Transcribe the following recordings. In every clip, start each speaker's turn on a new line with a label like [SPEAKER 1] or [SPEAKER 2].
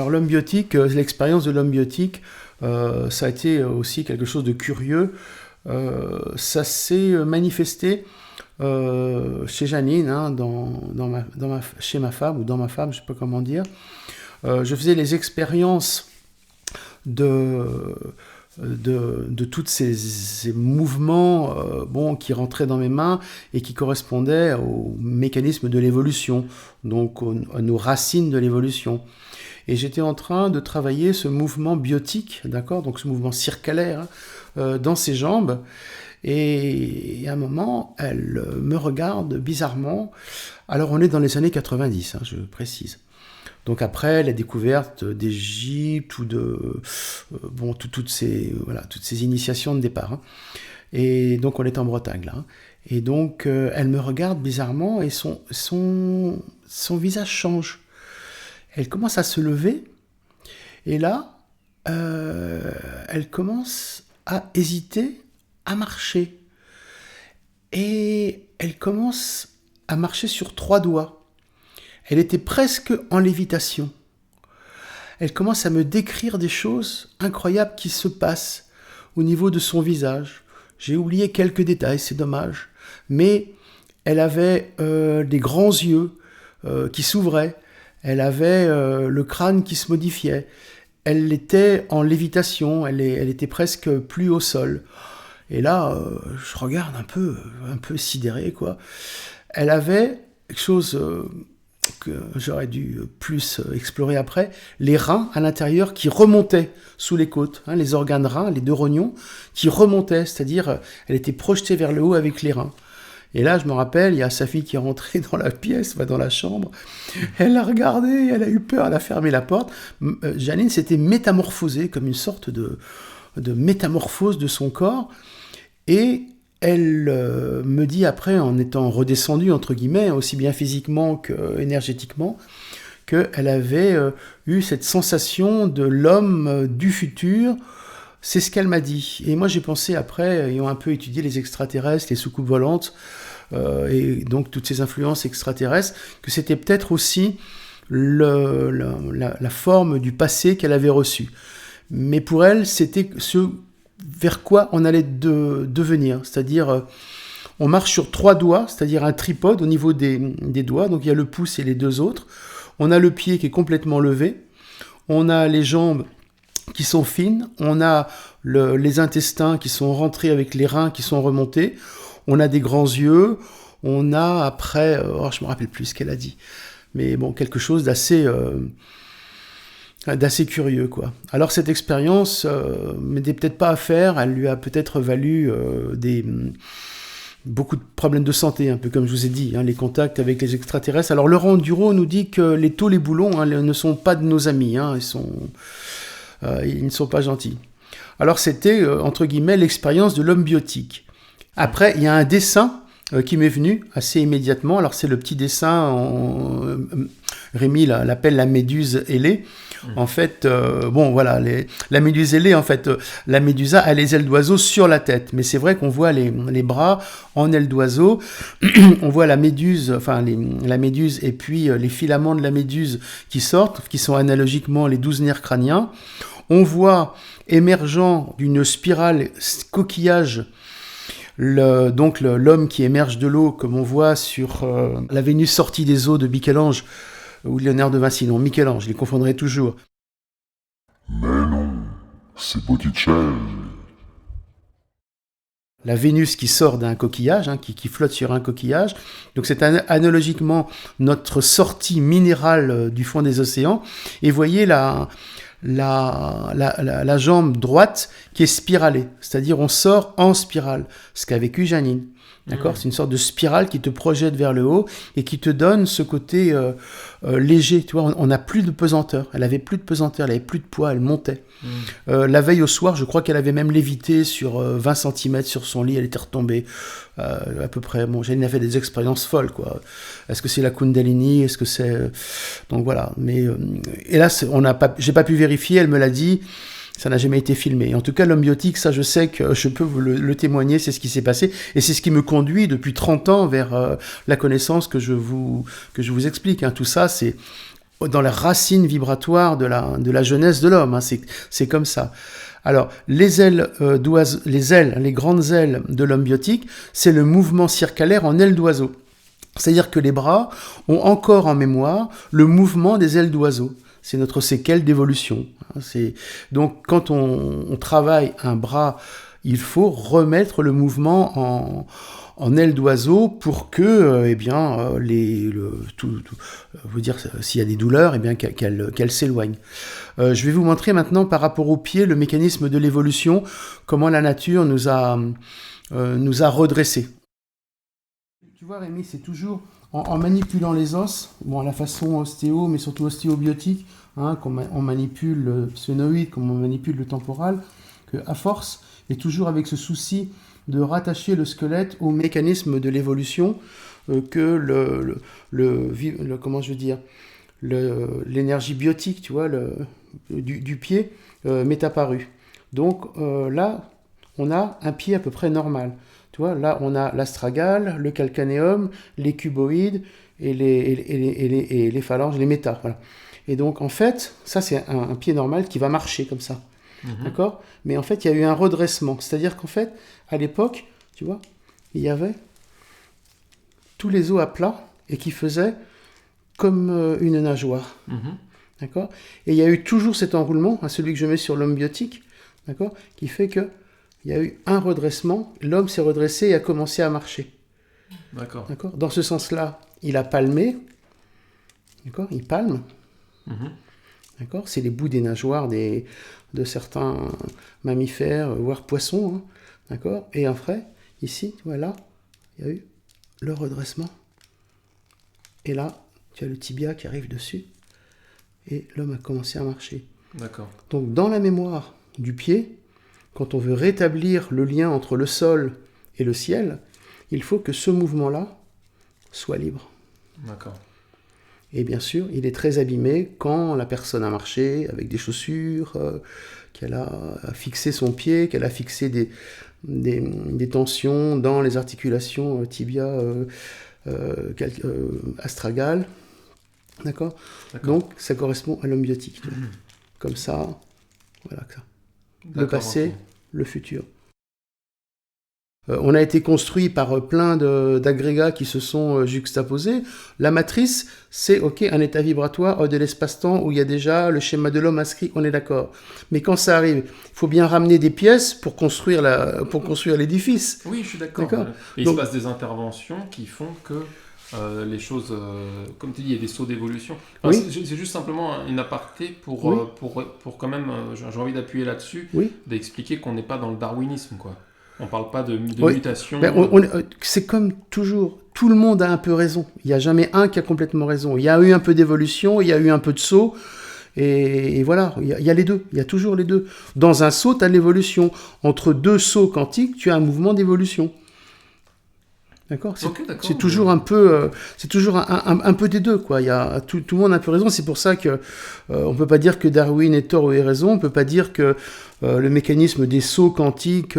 [SPEAKER 1] Alors l'homme biotique, l'expérience de l'homme biotique, ça a été aussi quelque chose de curieux. Ça s'est manifesté chez Janine, hein, chez ma femme, ou dans ma femme, je ne sais pas comment dire. Je faisais les expériences de tous ces mouvements qui rentraient dans mes mains et qui correspondaient au mécanisme de l'évolution, donc à nos racines de l'évolution. Et j'étais en train de travailler ce mouvement biotique, d'accord, donc ce mouvement circulaire dans ses jambes. Et à un moment, elle me regarde bizarrement. Alors on est dans les années 90, hein, je précise. Donc après la découverte d'Égypte ou toutes ces initiations de départ. Hein. Et donc on est en Bretagne là. Hein. Et donc elle me regarde bizarrement et son visage change. Elle commence à se lever et là elle commence à hésiter à marcher. Et elle commence à marcher sur 3 doigts. Elle était presque en lévitation. Elle commence à me décrire des choses incroyables qui se passent au niveau de son visage. J'ai oublié quelques détails, c'est dommage. Mais elle avait des grands yeux qui s'ouvraient. Elle avait le crâne qui se modifiait. Elle était en lévitation. Elle était presque plus au sol. Et là, je regarde un peu sidéré, quoi. Elle avait quelque chose que j'aurais dû plus explorer après, les reins à l'intérieur qui remontaient sous les côtes, hein, les organes reins, les 2 rognons, qui remontaient, c'est-à-dire elle était projetée vers le haut avec les reins. Et là, je me rappelle, il y a sa fille qui est rentrée dans la pièce, dans la chambre, elle l'a regardée, elle a eu peur, elle a fermé la porte. Janine s'était métamorphosée, comme une sorte de métamorphose de son corps, et elle me dit après, en étant redescendue, entre guillemets, aussi bien physiquement qu'énergétiquement, qu'elle avait eu cette sensation de l'homme du futur. C'est ce qu'elle m'a dit. Et moi, j'ai pensé après, ayant un peu étudié les extraterrestres, les soucoupes volantes, et donc toutes ces influences extraterrestres, que c'était peut-être aussi la forme du passé qu'elle avait reçue. Mais pour elle, c'était ce vers quoi on allait devenir, c'est-à-dire on marche sur 3 doigts, c'est-à-dire un tripode au niveau des doigts, donc il y a le pouce et les 2 autres, on a le pied qui est complètement levé, on a les jambes qui sont fines, on a les intestins qui sont rentrés avec les reins qui sont remontés, on a des grands yeux, on a après, je me rappelle plus ce qu'elle a dit, mais bon, quelque chose d'assez curieux, quoi. Alors cette expérience n'était peut-être pas à faire, elle lui a peut-être valu beaucoup de problèmes de santé, un peu comme je vous ai dit, hein, les contacts avec les extraterrestres. Alors Laurent Duro nous dit que les taules et boulons ne sont pas de nos amis, hein, ils ne sont pas gentils. Alors c'était, entre guillemets, l'expérience de l'homme biotique. Après, il y a un dessin qui m'est venu assez immédiatement. Alors c'est le petit dessin, Rémi l'appelle la méduse ailée. En fait, la méduse ailée, en fait, la médusa a les ailes d'oiseau sur la tête. Mais c'est vrai qu'on voit les bras en ailes d'oiseau. On voit la méduse, la méduse et puis les filaments de la méduse qui sortent, qui sont analogiquement les 12 nerfs crâniens. On voit émergeant d'une spirale coquillage l'homme qui émerge de l'eau, comme on voit sur la Vénus sortie des eaux de Michel-Ange, ou Léonard de Vinci, non, Michel-Ange, je les confondrai toujours.
[SPEAKER 2] Mais non, c'est Botticelli.
[SPEAKER 1] La Vénus qui sort d'un coquillage, hein, qui flotte sur un coquillage. Donc c'est analogiquement notre sortie minérale du fond des océans. Et voyez la jambe droite qui est spiralée, c'est-à-dire on sort en spirale, ce qu'a vécu Janine. D'accord, c'est une sorte de spirale qui te projette vers le haut et qui te donne ce côté léger. Tu vois, on n'a plus de pesanteur. Elle avait plus de pesanteur, elle avait plus de poids, elle montait. La veille au soir, je crois qu'elle avait même lévité sur 20 cm sur son lit, elle était retombée à peu près. Bon, Janine a fait des expériences folles, quoi. Est-ce que c'est la Kundalini? Est-ce que c'est... Donc voilà. Mais hélas, j'ai pas pu vérifier, elle me l'a dit. Ça n'a jamais été filmé. En tout cas, l'homme biotique, ça, je sais que je peux vous le témoigner, c'est ce qui s'est passé. Et c'est ce qui me conduit depuis 30 ans vers la connaissance que je vous explique. Hein. Tout ça, c'est dans la racine vibratoire de la jeunesse de l'homme. Hein. C'est comme ça. Alors, les ailes, les grandes ailes de l'homme biotique, c'est le mouvement circulaire en ailes d'oiseau. C'est-à-dire que les bras ont encore en mémoire le mouvement des ailes d'oiseau. C'est notre séquelle d'évolution. Donc, quand on travaille un bras, il faut remettre le mouvement en aile d'oiseau pour que, vous dire, s'il y a des douleurs, qu'elles s'éloignent. Je vais vous montrer maintenant par rapport aux pieds le mécanisme de l'évolution, comment la nature nous a redressés. Tu vois, Rémi, c'est toujours en manipulant les os, à la façon ostéo, mais surtout ostéobiotique, comme on manipule le phénoïde, comme on manipule le temporal, qu'à force, et toujours avec ce souci de rattacher le squelette au mécanisme de l'évolution que l'énergie biotique, tu vois, du pied m'est apparue. Donc là, on a un pied à peu près normal. Tu vois, là, on a l'astragale, le calcanéum, les cuboïdes et les phalanges, les métas. Voilà. Et donc, en fait, ça, c'est un pied normal qui va marcher comme ça. D'accord ? Mais en fait, il y a eu un redressement. C'est-à-dire qu'en fait, à l'époque, tu vois, il y avait tous les os à plat et qui faisaient comme une nageoire. D'accord ? Et il y a eu toujours cet enroulement, celui que je mets sur l'homme biotique, d'accord ? Qui fait que il y a eu un redressement, l'homme s'est redressé et a commencé à marcher.
[SPEAKER 3] D'accord.
[SPEAKER 1] D'accord ? Dans ce sens-là, il a palmé. D'accord ? Il palme. D'accord ? C'est les bouts des nageoires de certains mammifères, voire poissons. D'accord ? Et après, ici, tu vois, là, il y a eu le redressement. Et là, tu as le tibia qui arrive dessus. Et l'homme a commencé à marcher.
[SPEAKER 3] D'accord.
[SPEAKER 1] Donc, dans la mémoire du pied, quand on veut rétablir le lien entre le sol et le ciel, il faut que ce mouvement-là soit libre.
[SPEAKER 3] D'accord.
[SPEAKER 1] Et bien sûr, il est très abîmé quand la personne a marché avec des chaussures, qu'elle a fixé son pied, qu'elle a fixé des tensions dans les articulations tibia, astragale. D'accord ? Donc, ça correspond à l'homme biotique. Comme ça, voilà que ça. Le passé, le futur. On a été construit par plein d'agrégats qui se sont juxtaposés. La matrice, c'est un état vibratoire de l'espace-temps où il y a déjà le schéma de l'homme inscrit, on est d'accord. Mais quand ça arrive, il faut bien ramener des pièces pour construire l'édifice.
[SPEAKER 3] Oui, je suis d'accord. Et il se passe des interventions qui font que les choses, comme tu dis, il y a des sauts d'évolution. Enfin, oui. C'est juste simplement une aparté pour quand même, j'ai envie d'appuyer là-dessus, d'expliquer qu'on n'est pas dans le darwinisme, quoi. On parle pas de mutation.
[SPEAKER 1] C'est comme toujours, tout le monde a un peu raison. Il n'y a jamais un qui a complètement raison. Il y a eu un peu d'évolution, il y a eu un peu de saut, et voilà, il y a les deux. Il y a toujours les deux. Dans un saut, tu as l'évolution. Entre deux sauts quantiques, tu as un mouvement d'évolution. D'accord ? C'est toujours un peu, un peu des deux, quoi. Il y a tout le monde a un peu raison. C'est pour ça que on peut pas dire que Darwin ait tort ou ait raison. On peut pas dire que le mécanisme des sauts quantiques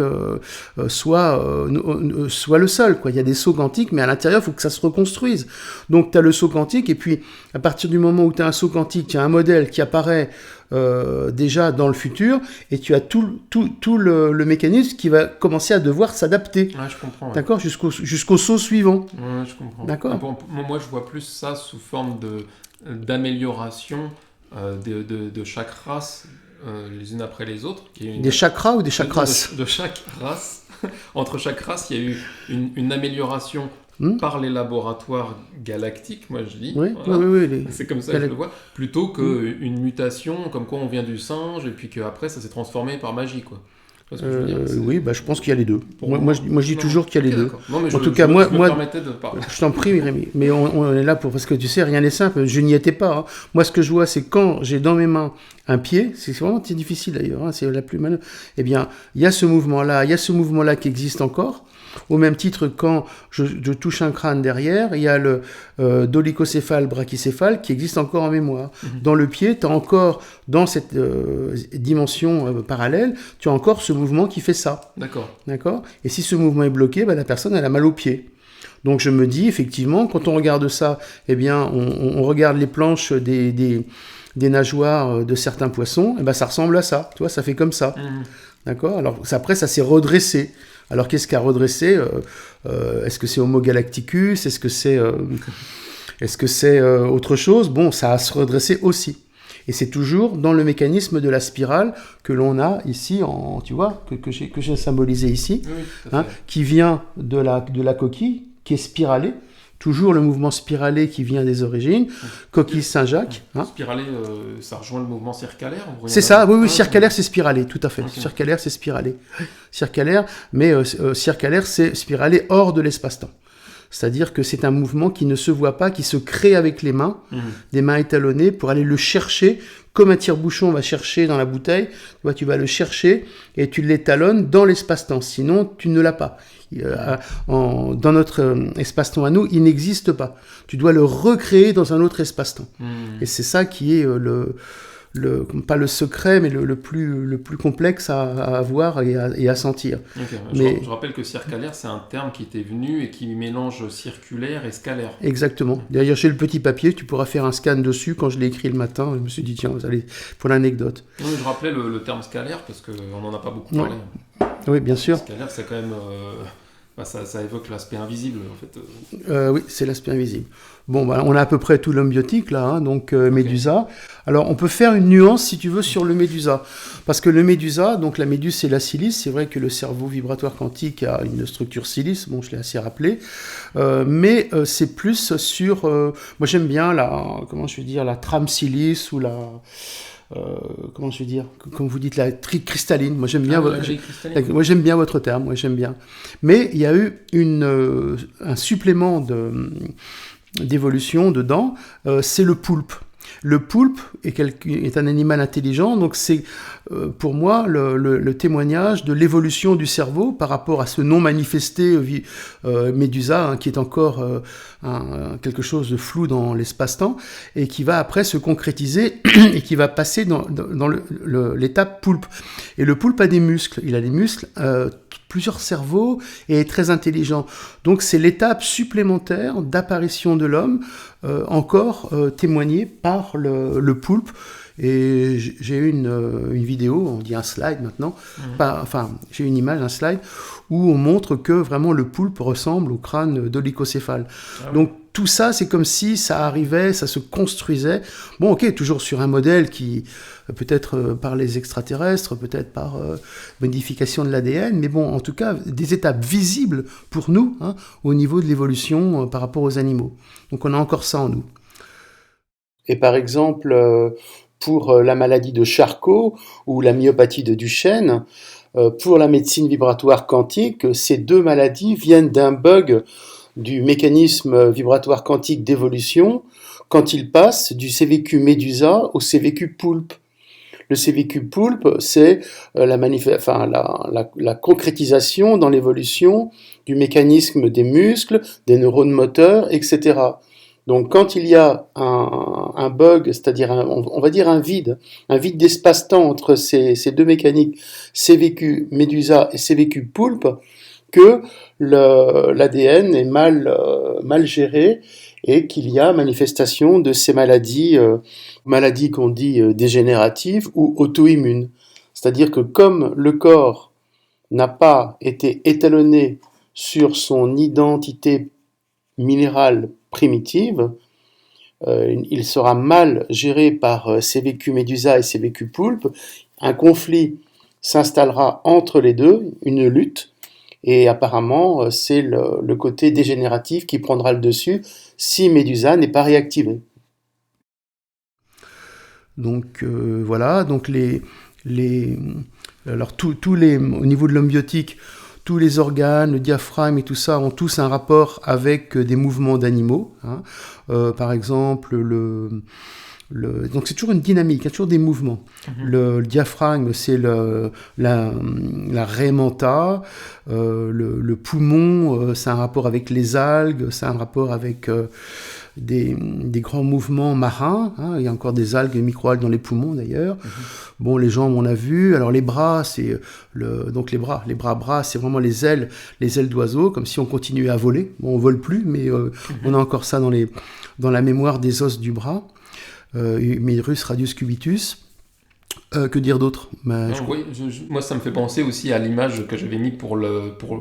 [SPEAKER 1] soit le seul, quoi. Il y a des sauts quantiques, mais à l'intérieur, il faut que ça se reconstruise. Donc, tu as le saut quantique, et puis à partir du moment où tu as un saut quantique, tu as un modèle qui apparaît déjà dans le futur, et tu as tout le mécanisme qui va commencer à devoir s'adapter.
[SPEAKER 3] Ouais, je comprends. Ouais.
[SPEAKER 1] D'accord ? Jusqu'au saut suivant.
[SPEAKER 3] Ouais, je comprends.
[SPEAKER 1] D'accord.
[SPEAKER 3] Moi, je vois plus ça sous forme d'amélioration de chaque race, les unes après les autres.
[SPEAKER 1] Des chakras ou des chakras ?
[SPEAKER 3] De chaque race. Entre chaque race, il y a eu une amélioration par les laboratoires galactiques, moi je dis.
[SPEAKER 1] Oui,
[SPEAKER 3] voilà.
[SPEAKER 1] oui.
[SPEAKER 3] C'est comme ça que je le vois. Plutôt qu'une mutation, comme quoi on vient du singe, et puis qu'après ça s'est transformé par magie, quoi.
[SPEAKER 1] Oui, je pense qu'il y a les deux. Moi, je dis toujours qu'il y a les deux.
[SPEAKER 3] Non, mais
[SPEAKER 1] en tout cas, moi,
[SPEAKER 3] permettais de parler.
[SPEAKER 1] Je t'en prie, Rémi. Mais on est là parce que tu sais, rien n'est simple. Je n'y étais pas. Moi, ce que je vois, c'est quand j'ai dans mes mains un pied, c'est vraiment difficile d'ailleurs, c'est la plus mal. Eh bien, il y a ce mouvement-là qui existe encore. Au même titre, quand je touche un crâne derrière, il y a le dolicocéphale, brachycéphale qui existe encore en mémoire. Dans le pied, tu as encore, dans cette dimension parallèle, tu as encore ce mouvement qui fait ça.
[SPEAKER 3] D'accord.
[SPEAKER 1] Et si ce mouvement est bloqué, la personne, elle a mal au pied. Donc je me dis, effectivement, quand on regarde ça, eh bien, on regarde les planches des nageoires de certains poissons, eh ben, ça ressemble à ça, tu vois, ça fait comme ça. D'accord ? Alors après, ça s'est redressé. Alors qu'est-ce qu'a redressé ? Est-ce que c'est Homo galacticus ? Est-ce que c'est autre chose ? Bon, ça a se redressé aussi. Et c'est toujours dans le mécanisme de la spirale que l'on a ici, tu vois, que j'ai symbolisé ici, qui vient de la coquille, qui est spiralée. Toujours le mouvement spiralé qui vient des origines, coquille Saint-Jacques.
[SPEAKER 3] Spiralé, ça rejoint le mouvement circalaire.
[SPEAKER 1] C'est ça, oui, circalaire, c'est spiralé, tout à fait. Okay. Circalaire, c'est spiralé. Circalaire, mais circalaire, c'est spiralé hors de l'espace-temps. C'est-à-dire que c'est un mouvement qui ne se voit pas, qui se crée avec les mains, des mains étalonnées, pour aller le chercher, comme un tire-bouchon va chercher dans la bouteille. Tu vas le chercher et tu l'étalonnes dans l'espace-temps. Sinon, tu ne l'as pas. Dans notre espace-temps à nous, il n'existe pas. Tu dois le recréer dans un autre espace-temps. Et c'est ça qui est pas le secret, mais le plus complexe à avoir et à sentir.
[SPEAKER 3] Okay. Je rappelle que circalaire, c'est un terme qui était venu et qui mélange circulaire et scalaire.
[SPEAKER 1] Exactement. D'ailleurs, j'ai le petit papier, tu pourras faire un scan dessus. Quand je l'ai écrit le matin, je me suis dit, tiens, allez, pour l'anecdote.
[SPEAKER 3] Oui, je rappelais le terme scalaire parce qu'on n'en a pas beaucoup parlé.
[SPEAKER 1] Oui, bien sûr.
[SPEAKER 3] Scalaire, c'est quand même... ça évoque l'aspect invisible, en fait.
[SPEAKER 1] Oui, c'est l'aspect invisible. Bon, on a à peu près tout l'homme biotique, là, donc Médusa. Alors, on peut faire une nuance, si tu veux, sur le Médusa. Parce que le Médusa, donc la méduse, c'est la silice. C'est vrai que le cerveau vibratoire quantique a une structure silice. Bon, je l'ai assez rappelé. Mais c'est plus sur... moi, j'aime bien la trame silice ou la... comment je veux dire, comme vous dites, la cristalline. Moi j'aime bien, j'aime bien votre terme. Moi j'aime bien. Mais il y a eu un supplément d'évolution dedans. C'est le poulpe. Le poulpe est un animal intelligent, donc c'est pour moi le témoignage de l'évolution du cerveau par rapport à ce non manifesté Médusa, qui est encore quelque chose de flou dans l'espace-temps et qui va après se concrétiser et qui va passer dans l'étape poulpe. Et le poulpe a des muscles, il a des muscles, plusieurs cerveaux et est très intelligent. Donc c'est l'étape supplémentaire d'apparition de l'homme encore témoignée par le poulpe. Et j'ai eu une vidéo, on dit un slide maintenant, j'ai une image, un slide, où on montre que vraiment le poulpe ressemble au crâne d'olicocéphale. Donc tout ça, c'est comme si ça arrivait, ça se construisait. Bon, ok, toujours sur un modèle qui, peut-être par les extraterrestres, peut-être par modification de l'ADN, mais bon, en tout cas, des étapes visibles pour nous, au niveau de l'évolution par rapport aux animaux. Donc on a encore ça en nous. Et par exemple... pour la maladie de Charcot ou la myopathie de Duchenne, pour la médecine vibratoire quantique, ces deux maladies viennent d'un bug du mécanisme vibratoire quantique d'évolution quand il passe du CVQ Médusa au CVQ poulpe. Le CVQ poulpe, c'est la concrétisation dans l'évolution du mécanisme des muscles, des neurones moteurs, etc. Donc, quand il y a un bug, c'est-à-dire on va dire un vide d'espace-temps entre ces deux mécaniques, CVQ Médusa et CVQ poulpe, que l'ADN est mal géré et qu'il y a manifestation de ces maladies qu'on dit dégénératives ou auto-immunes. C'est-à-dire que comme le corps n'a pas été étalonné sur son identité minérale primitive, il sera mal géré par CVQ Médusa et CVQ poulpe. Un conflit s'installera entre les deux, une lutte, et apparemment c'est le côté dégénératif qui prendra le dessus si Médusa n'est pas réactivé. Donc voilà, donc alors tous les au niveau de l'homme biotique, tous les organes, le diaphragme et tout ça ont tous un rapport avec des mouvements d'animaux. Par exemple, donc c'est toujours une dynamique, il y a toujours des mouvements. Le diaphragme, c'est la raie manta. Le poumon, c'est un rapport avec les algues, c'est un rapport avec des grands mouvements marins. Hein. Il y a encore des algues et microalgues dans les poumons d'ailleurs. Bon, les jambes, on a vu. Alors les bras, c'est donc les bras, c'est vraiment les ailes d'oiseau, comme si on continuait à voler. Bon, on vole plus, mais on a encore ça dans la mémoire des os du bras. Humerus radius cubitus. Que dire d'autre?
[SPEAKER 3] Moi, ça me fait penser aussi à l'image que j'avais mis pour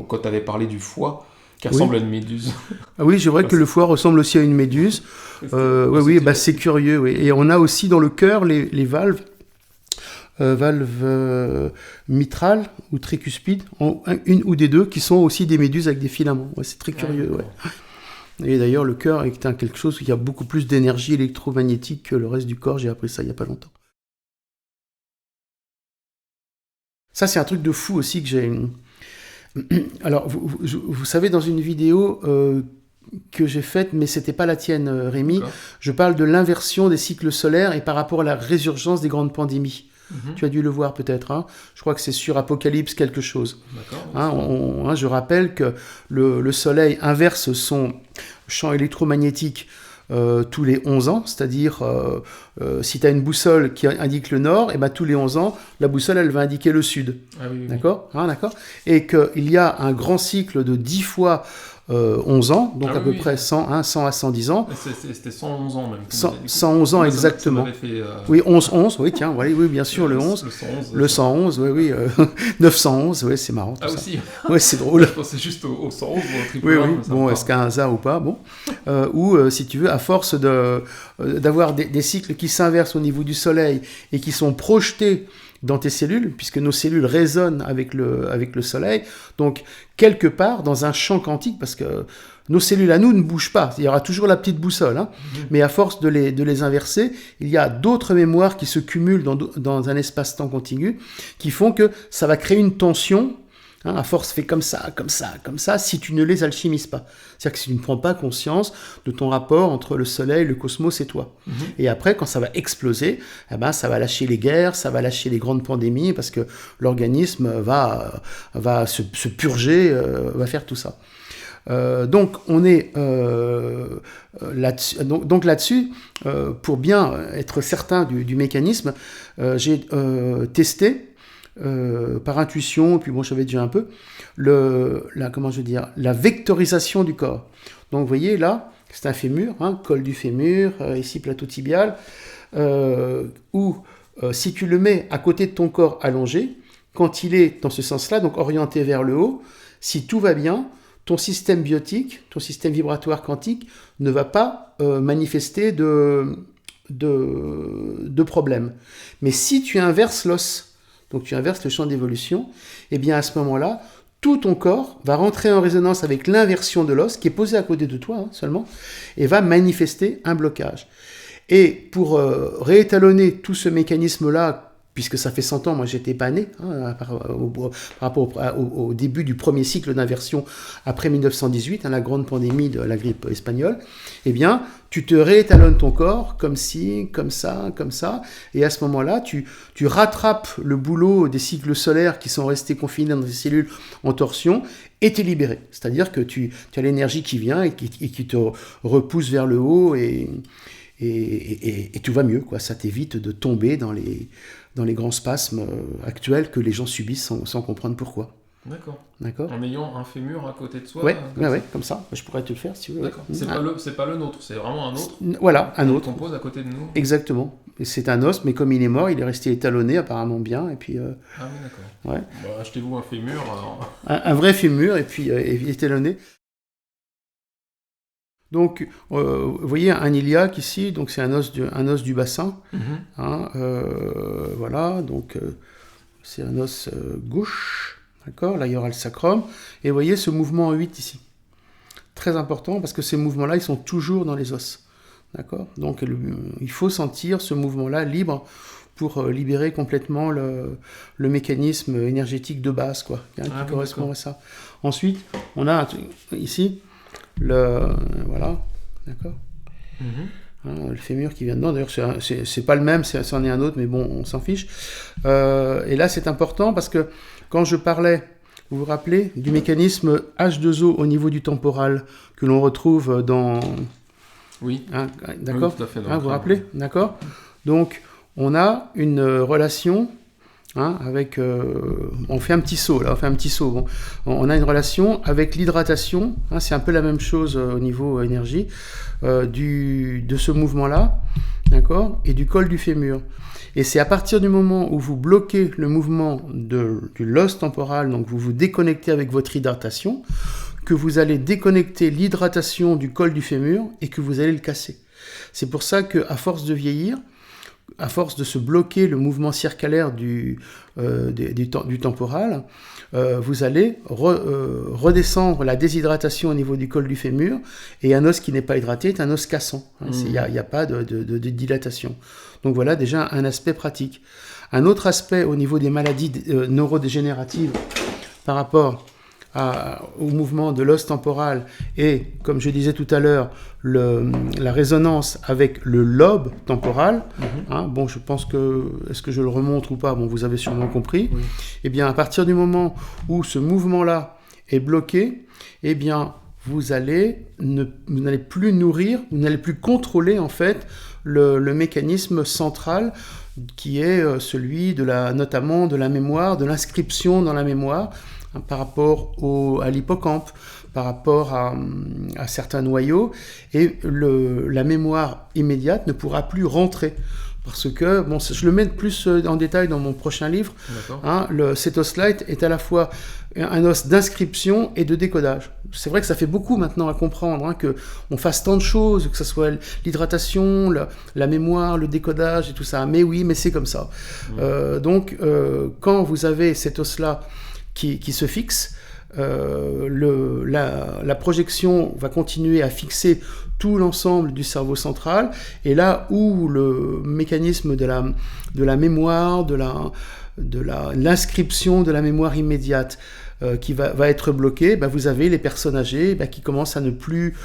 [SPEAKER 3] quand tu avais parlé du foie, qui ressemble à une méduse.
[SPEAKER 1] Ah oui, c'est vrai que le foie ressemble aussi à une méduse. C'est curieux. Oui. Et on a aussi dans le cœur les valves. Valves mitrales ou tricuspides, une ou des deux, qui sont aussi des méduses avec des filaments. Ouais, c'est très curieux. Ouais. Et d'ailleurs, le cœur est quelque chose qui a beaucoup plus d'énergie électromagnétique que le reste du corps. J'ai appris ça il n'y a pas longtemps. Ça, c'est un truc de fou aussi que j'ai... Alors, vous savez, dans une vidéo que j'ai faite, mais c'était pas la tienne, Rémi, je parle de l'inversion des cycles solaires et par rapport à la résurgence des grandes pandémies. Tu as dû le voir peut-être. Hein. Je crois que c'est sur Apocalypse quelque chose. Je rappelle que le Soleil inverse son champ électromagnétique tous les 11 ans, c'est-à-dire si tu as une boussole qui indique le nord, et ben, tous les 11 ans, la boussole elle va indiquer le sud. D'accord. Et qu'il y a un grand cycle de 10 fois 11 ans, donc à peu près 100 à 110 ans.
[SPEAKER 3] C'était 111 ans même.
[SPEAKER 1] 111 ans exactement. Oui, 11, oui, tiens, oui, bien sûr, le 11. Le 111, oui. 911, oui, c'est marrant.
[SPEAKER 3] Ah aussi.
[SPEAKER 1] Oui, c'est drôle.
[SPEAKER 3] Je pensais juste au 111 ou au triple.
[SPEAKER 1] Oui. Bon, est-ce qu'il y a un hasard ou pas? Bon. Ou, si tu veux, à force d'avoir des cycles qui s'inversent au niveau du Soleil et qui sont projetés dans tes cellules, puisque nos cellules résonnent avec le Soleil, donc quelque part dans un champ quantique, parce que nos cellules à nous ne bougent pas, il y aura toujours la petite boussole, hein, mais à force de les inverser, il y a d'autres mémoires qui se cumulent dans un espace-temps continu, qui font que ça va créer une tension. Hein, à force, fait comme ça, si tu ne les alchimises pas. C'est-à-dire que si tu ne prends pas conscience de ton rapport entre le Soleil, le cosmos et toi. Et après, quand ça va exploser, ça va lâcher les guerres, ça va lâcher les grandes pandémies, parce que l'organisme va se purger, va faire tout ça. Donc, on est là-dessus. Donc là-dessus, pour bien être certain du mécanisme, j'ai testé, par intuition, puis bon, je savais déjà un peu, la vectorisation du corps. Donc, vous voyez, là, c'est un fémur, hein, col du fémur, ici, plateau tibial, où, si tu le mets à côté de ton corps allongé, quand il est dans ce sens-là, donc orienté vers le haut, si tout va bien, ton système biotique, ton système vibratoire quantique, ne va pas manifester de problème. Mais si tu inverses l'os, donc tu inverses le champ d'évolution, et bien à ce moment-là, tout ton corps va rentrer en résonance avec l'inversion de l'os, qui est posé à côté de toi seulement, et va manifester un blocage. Et pour réétalonner tout ce mécanisme-là, puisque ça fait 100 ans, moi j'étais pas né, hein, par rapport au début du premier cycle d'inversion après 1918, hein, la grande pandémie de la grippe espagnole, eh bien, tu te réétalonnes ton corps comme ci, comme ça, et à ce moment-là, tu rattrapes le boulot des cycles solaires qui sont restés confinés dans tes cellules en torsion, et t'es libéré. C'est-à-dire que tu as l'énergie qui vient et qui te repousse vers le haut, et tout va mieux, quoi. Ça t'évite de tomber dans les grands spasmes actuels que les gens subissent sans comprendre pourquoi.
[SPEAKER 3] D'accord. En ayant un fémur à côté de soi.
[SPEAKER 1] Ouais, comme ça. Je pourrais te le faire si tu veux.
[SPEAKER 3] D'accord. C'est pas le nôtre, c'est vraiment un autre.
[SPEAKER 1] Voilà, un autre.
[SPEAKER 3] Qu'on pose à côté de nous.
[SPEAKER 1] Exactement. Et c'est un os, mais comme il est mort, il est resté étalonné apparemment bien. Et puis.
[SPEAKER 3] Ah oui, d'accord. Ouais. Bah, achetez-vous un fémur. Alors...
[SPEAKER 1] un vrai fémur et puis étalonné. Donc, vous voyez un iliaque ici, donc c'est un os du bassin. Hein, voilà, donc c'est un os gauche, d'accord. Là, il y aura le sacrum. Et vous voyez ce mouvement en 8 ici. Très important parce que ces mouvements-là, ils sont toujours dans les os. D'accord. Donc, il faut sentir ce mouvement-là libre pour libérer complètement le mécanisme énergétique de base, quoi, qui correspond à ça. Ensuite, on a ici... voilà, d'accord. Le fémur qui vient dedans, d'ailleurs c'est pas le même, c'en est un autre, mais bon, on s'en fiche. Et là c'est important parce que quand je parlais, vous vous rappelez, du mécanisme H2O au niveau du temporal que l'on retrouve dans
[SPEAKER 3] Oui.
[SPEAKER 1] Hein, d'accord.
[SPEAKER 3] Oui, tout à fait.
[SPEAKER 1] Hein, vous vous rappelez? D'accord. Donc, on a une relation avec... on fait un petit saut, là. On fait un petit saut. Bon. On a une relation avec l'hydratation. C'est un peu la même chose au niveau énergie de ce mouvement-là, d'accord, et du col du fémur. Et c'est à partir du moment où vous bloquez le mouvement du l'os temporal, donc vous vous déconnectez avec votre hydratation, que vous allez déconnecter l'hydratation du col du fémur et que vous allez le casser. C'est pour ça qu'à force de vieillir, à force de se bloquer le mouvement circulaire du temporal, vous allez redescendre la déshydratation au niveau du col du fémur, et un os qui n'est pas hydraté est un os cassant. Il n'y a pas de dilatation. Donc voilà déjà un aspect pratique. Un autre aspect au niveau des maladies neurodégénératives par rapport au mouvement de l'os temporal et, comme je disais tout à l'heure, la résonance avec le lobe temporal. Bon, je pense que, est-ce que je le remonte ou pas? Bon, vous avez sûrement compris. Oui. Eh bien, à partir du moment où ce mouvement-là est bloqué, eh bien, vous n'allez plus nourrir, vous n'allez plus contrôler, en fait, le mécanisme central qui est celui notamment de la mémoire, de l'inscription dans la mémoire, par rapport à l'hippocampe, par rapport à certains noyaux, et la mémoire immédiate ne pourra plus rentrer. Parce que, bon, je le mets plus en détail dans mon prochain livre, cet os-là est à la fois un os d'inscription et de décodage. C'est vrai que ça fait beaucoup maintenant à comprendre, qu'on fasse tant de choses, que ce soit l'hydratation, la mémoire, le décodage et tout ça. Mais oui, mais c'est comme ça. Donc, quand vous avez cet os-là qui se fixe, la projection va continuer à fixer tout l'ensemble du cerveau central, et là où le mécanisme de la mémoire, de l'inscription de la mémoire immédiate qui va être bloqué, vous avez les personnes âgées qui commencent à ne plus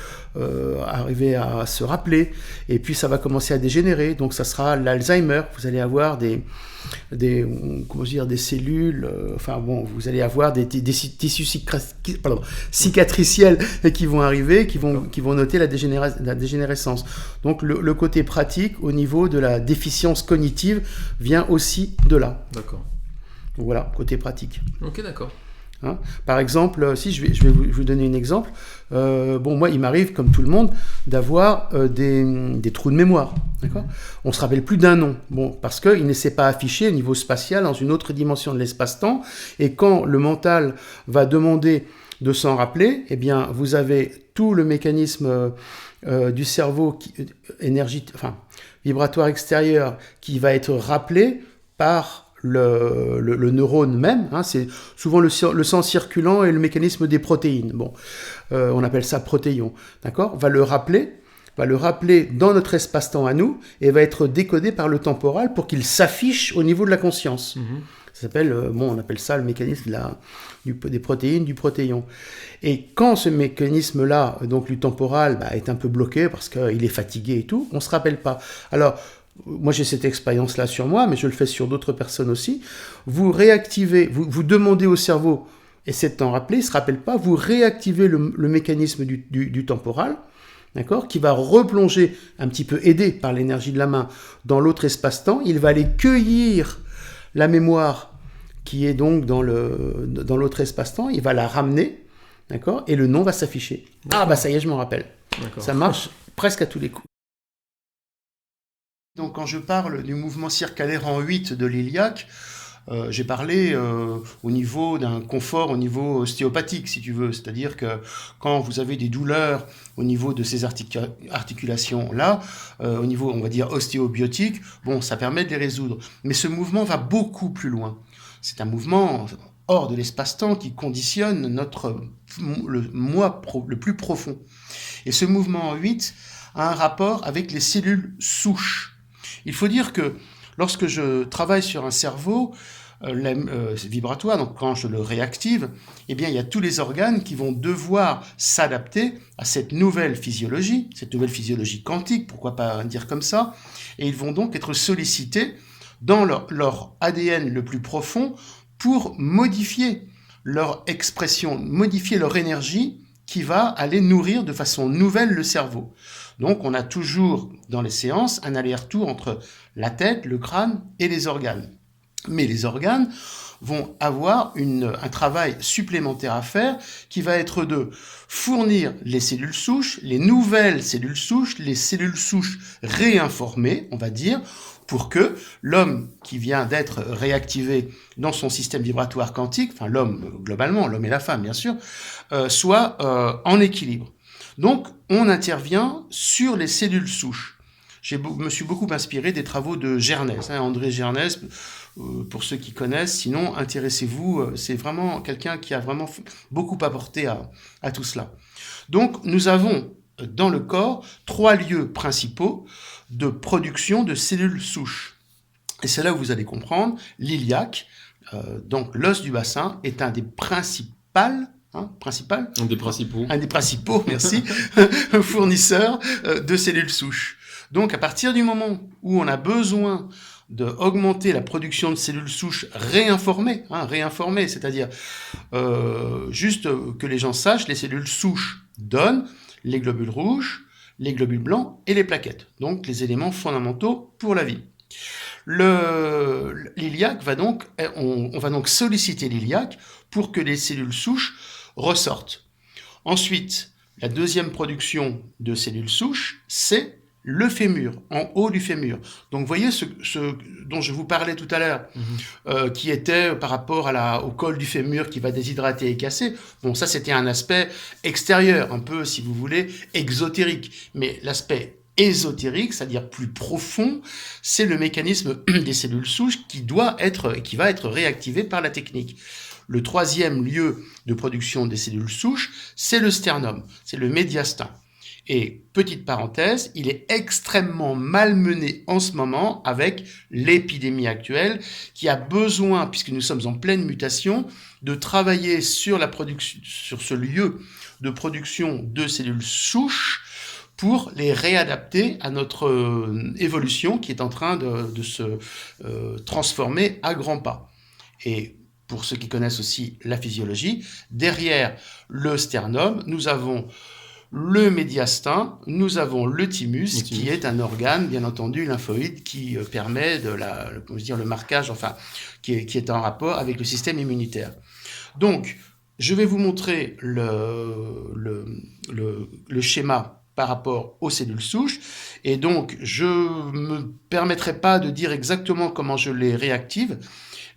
[SPEAKER 1] arriver à se rappeler, et puis ça va commencer à dégénérer, donc ça sera l'Alzheimer. Vous allez avoir des cellules, vous allez avoir des tissus cicatriciels qui vont arriver, qui vont noter la dégénérescence. Donc le côté pratique au niveau de la déficience cognitive vient aussi de là. D'accord. Donc voilà, côté pratique.
[SPEAKER 3] Ok, d'accord.
[SPEAKER 1] Par exemple, si je vais vous donner un exemple. Moi, il m'arrive, comme tout le monde, d'avoir des trous de mémoire. D'accord ? On ne se rappelle plus d'un nom. Bon, parce qu'il ne s'est pas affiché au niveau spatial dans une autre dimension de l'espace-temps. Et quand le mental va demander de s'en rappeler, eh bien, vous avez tout le mécanisme du cerveau vibratoire extérieur qui va être rappelé par le neurone même, c'est souvent le sang circulant et le mécanisme des protéines. Bon, on appelle ça protéion, d'accord ? Va le rappeler dans notre espace-temps à nous, et va être décodé par le temporal pour qu'il s'affiche au niveau de la conscience. Ça s'appelle, on appelle ça le mécanisme des protéines, du protéion. Et quand ce mécanisme-là, donc du temporal, est un peu bloqué parce qu'il est fatigué et tout, on ne se rappelle pas. Alors, moi, j'ai cette expérience-là sur moi, mais je le fais sur d'autres personnes aussi. Vous réactivez, vous demandez au cerveau, et c'est de t'en rappeler, il ne se rappelle pas, vous réactivez le mécanisme du temporal, d'accord, qui va replonger, un petit peu aidé par l'énergie de la main, dans l'autre espace-temps. Il va aller cueillir la mémoire qui est donc dans l'autre espace-temps, il va la ramener, d'accord, et le nom va s'afficher. D'accord. Ça y est, je m'en rappelle. D'accord. Ça marche presque à tous les coups. Donc, quand je parle du mouvement circulaire en 8 de l'iliaque, j'ai parlé au niveau d'un confort au niveau ostéopathique, si tu veux. C'est-à-dire que quand vous avez des douleurs au niveau de ces articulations-là, au niveau, on va dire, ostéobiotique, ça permet de les résoudre. Mais ce mouvement va beaucoup plus loin. C'est un mouvement hors de l'espace-temps qui conditionne le moi le plus profond. Et ce mouvement en 8 a un rapport avec les cellules souches. Il faut dire que lorsque je travaille sur un cerveau vibratoire, donc quand je le réactive, eh bien, il y a tous les organes qui vont devoir s'adapter à cette nouvelle physiologie quantique, pourquoi pas dire comme ça, et ils vont donc être sollicités dans leur ADN le plus profond pour modifier leur expression, modifier leur énergie qui va aller nourrir de façon nouvelle le cerveau. Donc on a toujours dans les séances un aller-retour entre la tête, le crâne et les organes. Mais les organes vont avoir un travail supplémentaire à faire qui va être de fournir les cellules souches, les nouvelles cellules souches, les cellules souches réinformées, on va dire, pour que l'homme qui vient d'être réactivé dans son système vibratoire quantique, enfin l'homme globalement, l'homme et la femme bien sûr, soit en équilibre. Donc on intervient sur les cellules souches. Je me suis beaucoup inspiré des travaux de Gernès, André Gernès, pour ceux qui connaissent. Sinon, intéressez-vous, c'est vraiment quelqu'un qui a vraiment beaucoup apporté à tout cela. Donc, nous avons dans le corps 3 lieux principaux de production de cellules souches. Et c'est là où vous allez comprendre, l'iliaque, donc l'os du bassin, est un des principaux,
[SPEAKER 3] Un des principaux,
[SPEAKER 1] merci, fournisseurs de cellules souches. Donc, à partir du moment où on a besoin d'augmenter la production de cellules souches réinformées, c'est-à-dire juste que les gens sachent, les cellules souches donnent les globules rouges, les globules blancs et les plaquettes, donc les éléments fondamentaux pour la vie. L'iliaque va donc, on va donc solliciter l'iliaque pour que les cellules souches ressortent. Ensuite, la deuxième production de cellules souches, c'est le fémur, en haut du fémur. Donc, vous voyez ce dont je vous parlais tout à l'heure, qui était par rapport au col du fémur qui va déshydrater et casser. Bon, ça, c'était un aspect extérieur, un peu, si vous voulez, exotérique. Mais l'aspect ésotérique, c'est-à-dire plus profond, c'est le mécanisme des cellules souches qui va être réactivé par la technique. Le troisième lieu de production des cellules souches, c'est le sternum, c'est le médiastin. Et petite parenthèse, il est extrêmement malmené en ce moment avec l'épidémie actuelle qui a besoin, puisque nous sommes en pleine mutation, de travailler sur ce lieu de production de cellules souches pour les réadapter à notre évolution qui est en train de se transformer à grands pas. Et pour ceux qui connaissent aussi la physiologie, derrière le sternum, nous avons le médiastin, nous avons le thymus, qui est un organe, bien entendu, lymphoïde, qui permet le marquage, enfin, qui est en rapport avec le système immunitaire. Donc, je vais vous montrer le schéma par rapport aux cellules souches, et donc, je me permettrai pas de dire exactement comment je les réactive,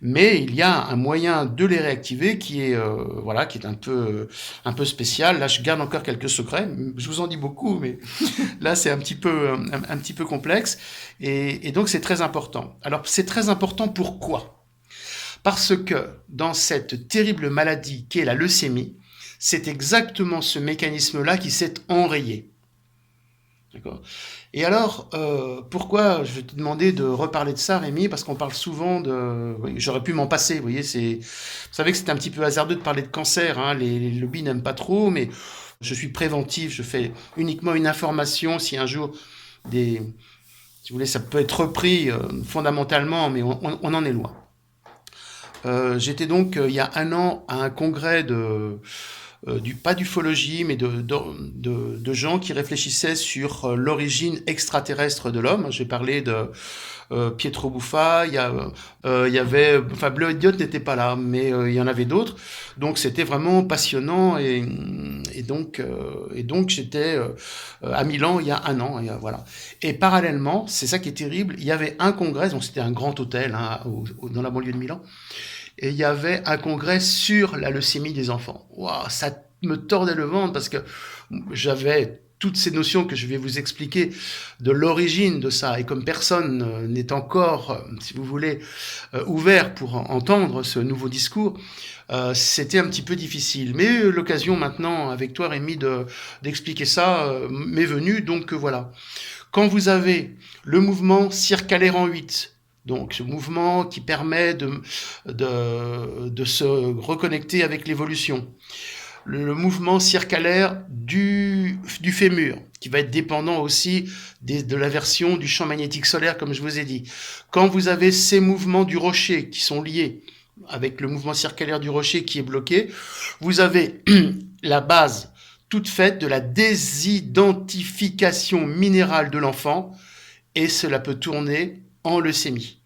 [SPEAKER 1] mais il y a un moyen de les réactiver qui est un peu spécial. Là, je garde encore quelques secrets. Je vous en dis beaucoup, mais là, c'est un petit peu complexe. Et donc, c'est très important. Alors, c'est très important pourquoi ? Parce que dans cette terrible maladie qu'est la leucémie, c'est exactement ce mécanisme-là qui s'est enrayé. D'accord. Et alors, pourquoi je vais te demander de reparler de ça, Rémi, parce qu'on parle souvent oui, j'aurais pu m'en passer, vous voyez, vous savez que c'est un petit peu hasardeux de parler de cancer, hein, les lobbies n'aiment pas trop, mais je suis préventif, je fais uniquement une information si un jour si vous voulez, ça peut être repris fondamentalement, mais on en est loin. J'étais donc, il y a 1 an, à un congrès pas d'ufologie, mais de gens qui réfléchissaient sur l'origine extraterrestre de l'homme. J'ai parlé de Pietro Buffa, il y avait, enfin, Bleu Idiot n'était pas là, mais il y en avait d'autres. Donc c'était vraiment passionnant et donc j'étais à Milan il y a 1 an, et voilà. Et parallèlement, c'est ça qui est terrible, il y avait un congrès, donc c'était un grand hôtel dans la banlieue de Milan. Et il y avait un congrès sur la leucémie des enfants. Waouh, ça me tordait le ventre parce que j'avais toutes ces notions que je vais vous expliquer de l'origine de ça. Et comme personne n'est encore, si vous voulez, ouvert pour entendre ce nouveau discours, c'était un petit peu difficile. Mais l'occasion maintenant, avec toi Rémi, d'expliquer ça m'est venue. Donc voilà. Quand vous avez le mouvement circalaire en 8, donc ce mouvement qui permet de se reconnecter avec l'évolution. Le mouvement circalaire du fémur, qui va être dépendant aussi de l'inversion du champ magnétique solaire, comme je vous ai dit. Quand vous avez ces mouvements du rocher qui sont liés avec le mouvement circalaire du rocher qui est bloqué, vous avez la base toute faite de la désidentification minérale de l'enfant, et cela peut tourner en leucémie.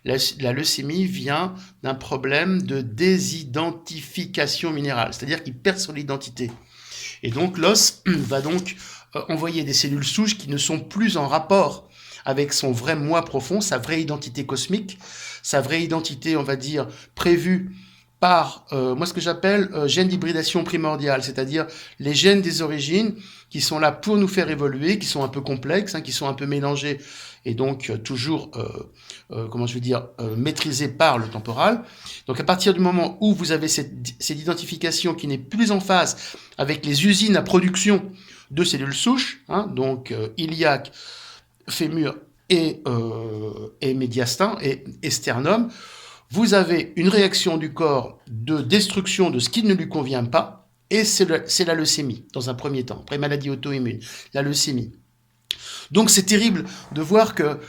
[SPEAKER 1] La leucémie vient d'un problème de désidentification minérale, c'est-à-dire qu'il perd son identité. Et donc l'os va donc envoyer des cellules souches qui ne sont plus en rapport avec son vrai moi profond, sa vraie identité cosmique, sa vraie identité, on va dire, prévue par moi ce que j'appelle gènes d'hybridation primordiale, c'est-à-dire les gènes des origines qui sont là pour nous faire évoluer, qui sont un peu complexes, qui sont un peu mélangés et donc toujours maîtrisés par le temporal. Donc à partir du moment où vous avez cette identification qui n'est plus en phase avec les usines à production de cellules souches, donc iliaque, fémur et médiastin et sternum, vous avez une réaction du corps de destruction de ce qui ne lui convient pas, et c'est la leucémie, dans un premier temps, après maladie auto-immune, la leucémie. Donc c'est terrible de voir que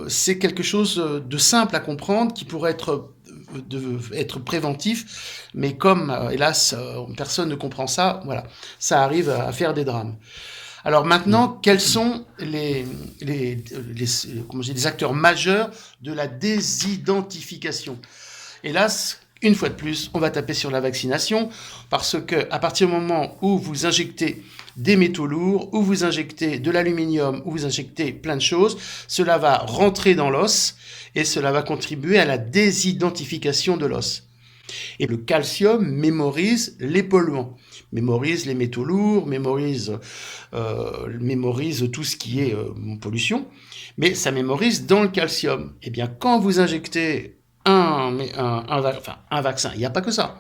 [SPEAKER 1] c'est quelque chose de simple à comprendre, qui pourrait être préventif, mais comme, hélas, personne ne comprend ça, voilà, ça arrive à faire des drames. Alors maintenant, quels sont les acteurs majeurs de la désidentification ? Hélas, une fois de plus, on va taper sur la vaccination, parce que à partir du moment où vous injectez des métaux lourds, où vous injectez de l'aluminium, où vous injectez plein de choses, cela va rentrer dans l'os et cela va contribuer à la désidentification de l'os. Et le calcium mémorise les polluants, mémorise les métaux lourds, mémorise tout ce qui est pollution, mais ça mémorise dans le calcium. Eh bien, quand vous injectez un vaccin, il n'y a pas que ça.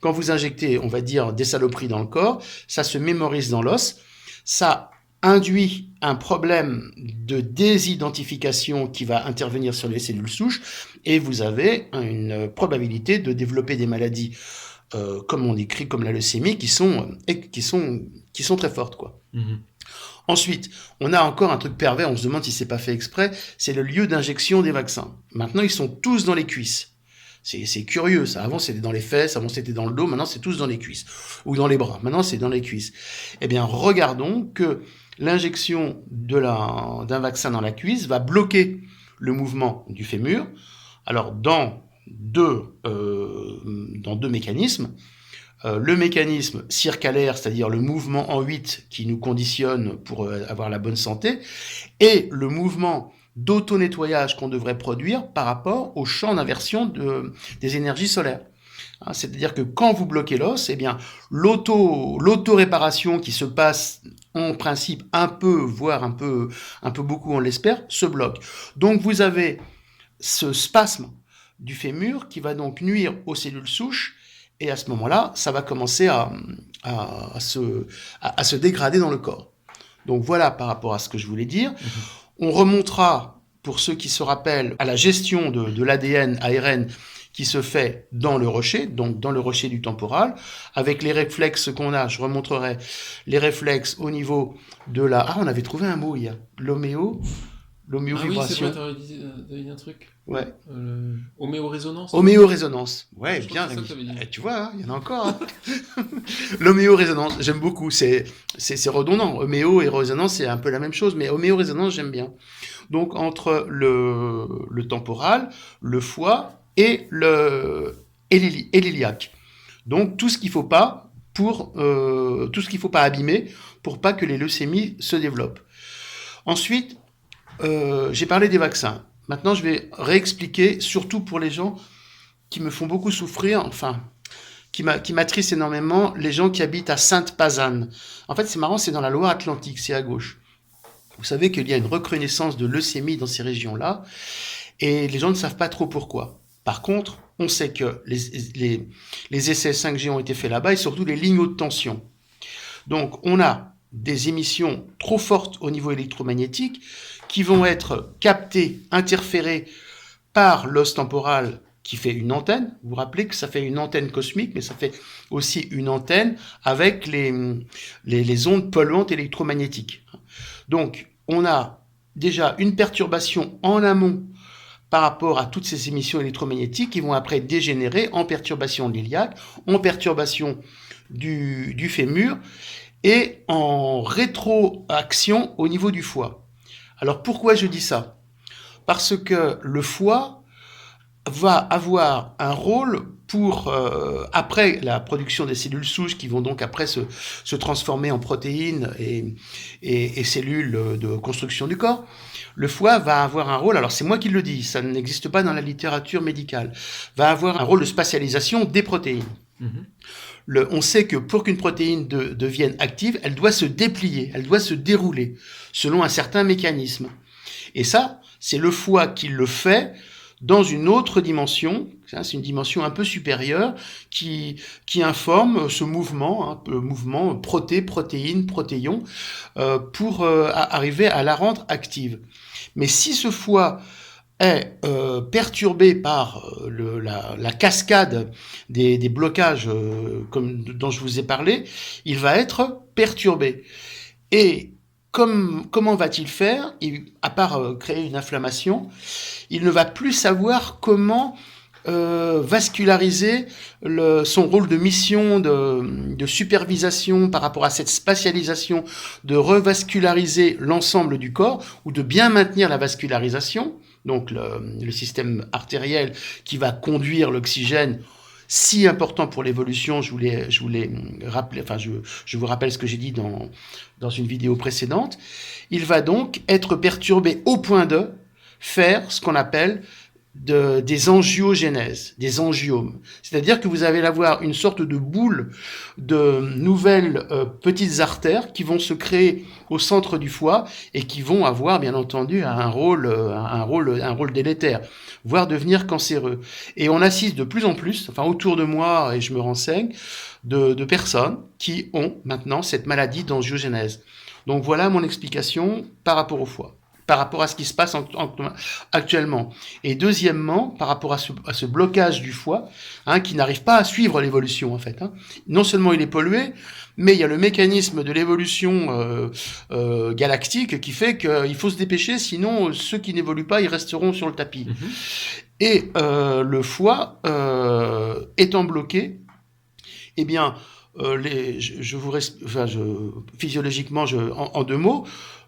[SPEAKER 1] Quand vous injectez, on va dire, des saloperies dans le corps, ça se mémorise dans l'os, ça induit un problème de désidentification qui va intervenir sur les cellules souches, et vous avez une probabilité de développer des maladies, comme on décrit, comme la leucémie, qui sont très fortes, quoi. Mmh. Ensuite, on a encore un truc pervers, on se demande si c'est pas fait exprès, c'est le lieu d'injection des vaccins. Maintenant, ils sont tous dans les cuisses. C'est curieux, ça. Avant, c'était dans les fesses, avant, c'était dans le dos, maintenant, c'est tous dans les cuisses. Ou dans les bras. Maintenant, c'est dans les cuisses. Eh bien, regardons que l'injection d'un vaccin dans la cuisse va bloquer le mouvement du fémur. Alors, dans deux mécanismes. Le mécanisme circalaire, c'est-à-dire le mouvement en 8 qui nous conditionne pour avoir la bonne santé, et le mouvement d'auto-nettoyage qu'on devrait produire par rapport au champ d'inversion des énergies solaires. C'est-à-dire que quand vous bloquez l'os, eh bien, l'auto-réparation qui se passe en principe un peu, voire un peu beaucoup, on l'espère, se bloque. Donc vous avez ce spasme du fémur qui va donc nuire aux cellules souches, et à ce moment-là, ça va commencer à se dégrader dans le corps. Donc voilà par rapport à ce que je voulais dire. On remontera, pour ceux qui se rappellent, à la gestion de l'ADN, ARN, qui se fait dans le rocher, donc dans le rocher du temporal, avec les réflexes qu'on a. Je remontrerai les réflexes au niveau de la... Ah, on avait trouvé un mot hier. L'homéovibration.
[SPEAKER 3] Ah oui, c'est vrai, t'avais dit un truc.
[SPEAKER 1] Ouais.
[SPEAKER 3] Homéorésonance.
[SPEAKER 1] Homéorésonance. Ouais,
[SPEAKER 3] je
[SPEAKER 1] bien.
[SPEAKER 3] Ça
[SPEAKER 1] Tu vois, il y en a encore. L'homéorésonance, j'aime beaucoup. C'est redondant. Homéo et résonance, c'est un peu la même chose, mais homéorésonance, j'aime bien. Donc, entre le temporal, le foie et l'iliaque. Donc, tout ce qu'il faut pas abîmer pour pas que les leucémies se développent. Ensuite, j'ai parlé des vaccins. Maintenant, je vais réexpliquer, surtout pour les gens qui me font beaucoup souffrir, qui m'attristent énormément, les gens qui habitent à Sainte-Pazanne. En fait, c'est marrant, c'est dans la Loire-Atlantique, c'est à gauche. Vous savez qu'il y a une recrudescence de leucémie dans ces régions-là, et les gens ne savent pas trop pourquoi. Par contre, on sait que les essais 5G ont été faits là-bas, et surtout les lignes haute tension. Donc, on a des émissions trop fortes au niveau électromagnétique qui vont être captées, interférées par l'os temporal qui fait une antenne. Vous vous rappelez que ça fait une antenne cosmique, mais ça fait aussi une antenne avec les ondes polluantes électromagnétiques. Donc, on a déjà une perturbation en amont par rapport à toutes ces émissions électromagnétiques qui vont après dégénérer en perturbation de l'iliaque, en perturbation du fémur et en rétroaction au niveau du foie. Alors pourquoi je dis ça ? Parce que le foie va avoir un rôle pour, après la production des cellules souches qui vont donc après se transformer en protéines et cellules de construction du corps, le foie va avoir un rôle, alors c'est moi qui le dis, ça n'existe pas dans la littérature médicale, va avoir un rôle de spatialisation des protéines. On sait que pour qu'une protéine devienne active, elle doit se déplier, elle doit se dérouler, selon un certain mécanisme. Et ça, c'est le foie qui le fait dans une autre dimension, c'est une dimension un peu supérieure, qui informe ce mouvement, mouvement protéine, protéion, pour arriver à la rendre active. Mais si ce foie est perturbé par la cascade des blocages dont je vous ai parlé, il va être perturbé. Et comment va-t-il faire ? À part créer une inflammation, il ne va plus savoir comment vasculariser son rôle de mission de supervision par rapport à cette spatialisation, de revasculariser l'ensemble du corps ou de bien maintenir la vascularisation, donc le système artériel qui va conduire l'oxygène, si important pour l'évolution. Je voulais rappeler, enfin je vous rappelle ce que j'ai dit dans une vidéo précédente. Il va donc être perturbé au point de faire ce qu'on appelle des angiogénèses, des angiomes. C'est-à-dire que vous allez avoir une sorte de boule de nouvelles petites artères qui vont se créer au centre du foie et qui vont avoir, bien entendu, un rôle délétère, voire devenir cancéreux. Et on assiste de plus en plus, enfin autour de moi, et je me renseigne, de personnes qui ont maintenant cette maladie d'angiogénèse. Donc voilà mon explication par rapport au foie, par rapport à ce qui se passe actuellement. Et deuxièmement, par rapport à ce blocage du foie, qui n'arrive pas à suivre l'évolution en fait. Non seulement il est pollué, mais il y a le mécanisme de l'évolution galactique qui fait qu'il faut se dépêcher, sinon ceux qui n'évoluent pas, ils resteront sur le tapis. Et le foie étant bloqué, eh bien, physiologiquement, en deux mots,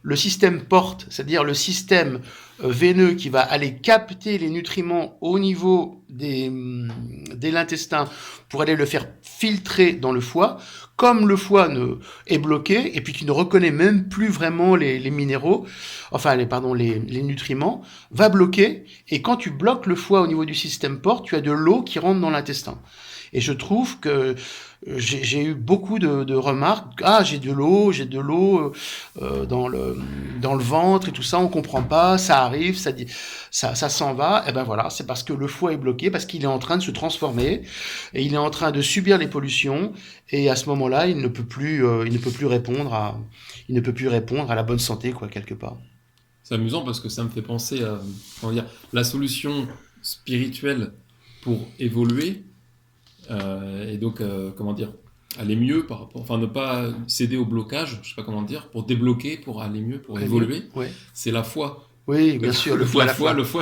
[SPEAKER 1] le système porte, c'est-à-dire le système veineux qui va aller capter les nutriments au niveau de l'intestin pour aller le faire filtrer dans le foie, comme le foie est bloqué et puis qui ne reconnaît même plus vraiment les minéraux, enfin les nutriments, va bloquer. Et quand tu bloques le foie au niveau du système porte, tu as de l'eau qui rentre dans l'intestin. Et je trouve que j'ai eu beaucoup de remarques. J'ai de l'eau dans le ventre et tout ça, on comprend pas, ça arrive, ça s'en va. Et ben voilà, c'est parce que le foie est bloqué, parce qu'il est en train de se transformer et il est en train de subir les pollutions. Et à ce moment-là, il ne peut plus répondre à la bonne santé, quoi, quelque part.
[SPEAKER 3] C'est amusant parce que ça me fait penser à la solution spirituelle pour évoluer. Et donc, aller mieux par rapport, enfin ne pas céder au blocage, je sais pas comment dire, pour débloquer, pour aller mieux, pour évoluer.
[SPEAKER 1] Ouais.
[SPEAKER 3] C'est la foi.
[SPEAKER 1] Oui, bien sûr,
[SPEAKER 3] le foie,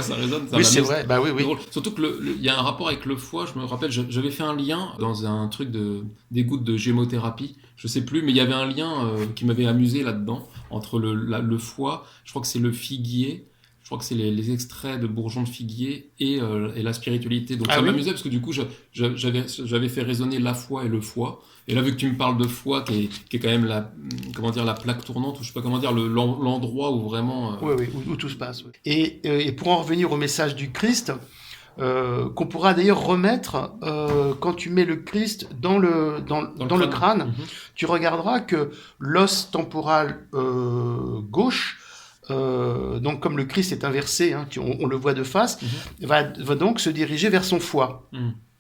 [SPEAKER 3] ça résonne. Ça
[SPEAKER 1] oui, c'est vrai. Bah oui.
[SPEAKER 3] Surtout que il y a un rapport avec le foie. Je me rappelle, j'avais fait un lien dans un truc des gouttes de gémothérapie. Je sais plus, mais il y avait un lien qui m'avait amusé là-dedans entre le foie. Je crois que c'est le figuier. Je crois que c'est les extraits de bourgeons de figuier et la spiritualité. Donc ça m'amusait parce que du coup, j'avais fait résonner la foi et le foie. Et là, vu que tu me parles de foie, qui est quand même la plaque tournante, ou je sais pas comment dire, l'endroit où vraiment...
[SPEAKER 1] Oui, où tout se passe. Oui. Et pour en revenir au message du Christ, qu'on pourra d'ailleurs remettre quand tu mets le Christ dans le crâne, tu regarderas que l'os temporal gauche, donc comme le Christ est inversé, on le voit de face, va donc se diriger vers son foie,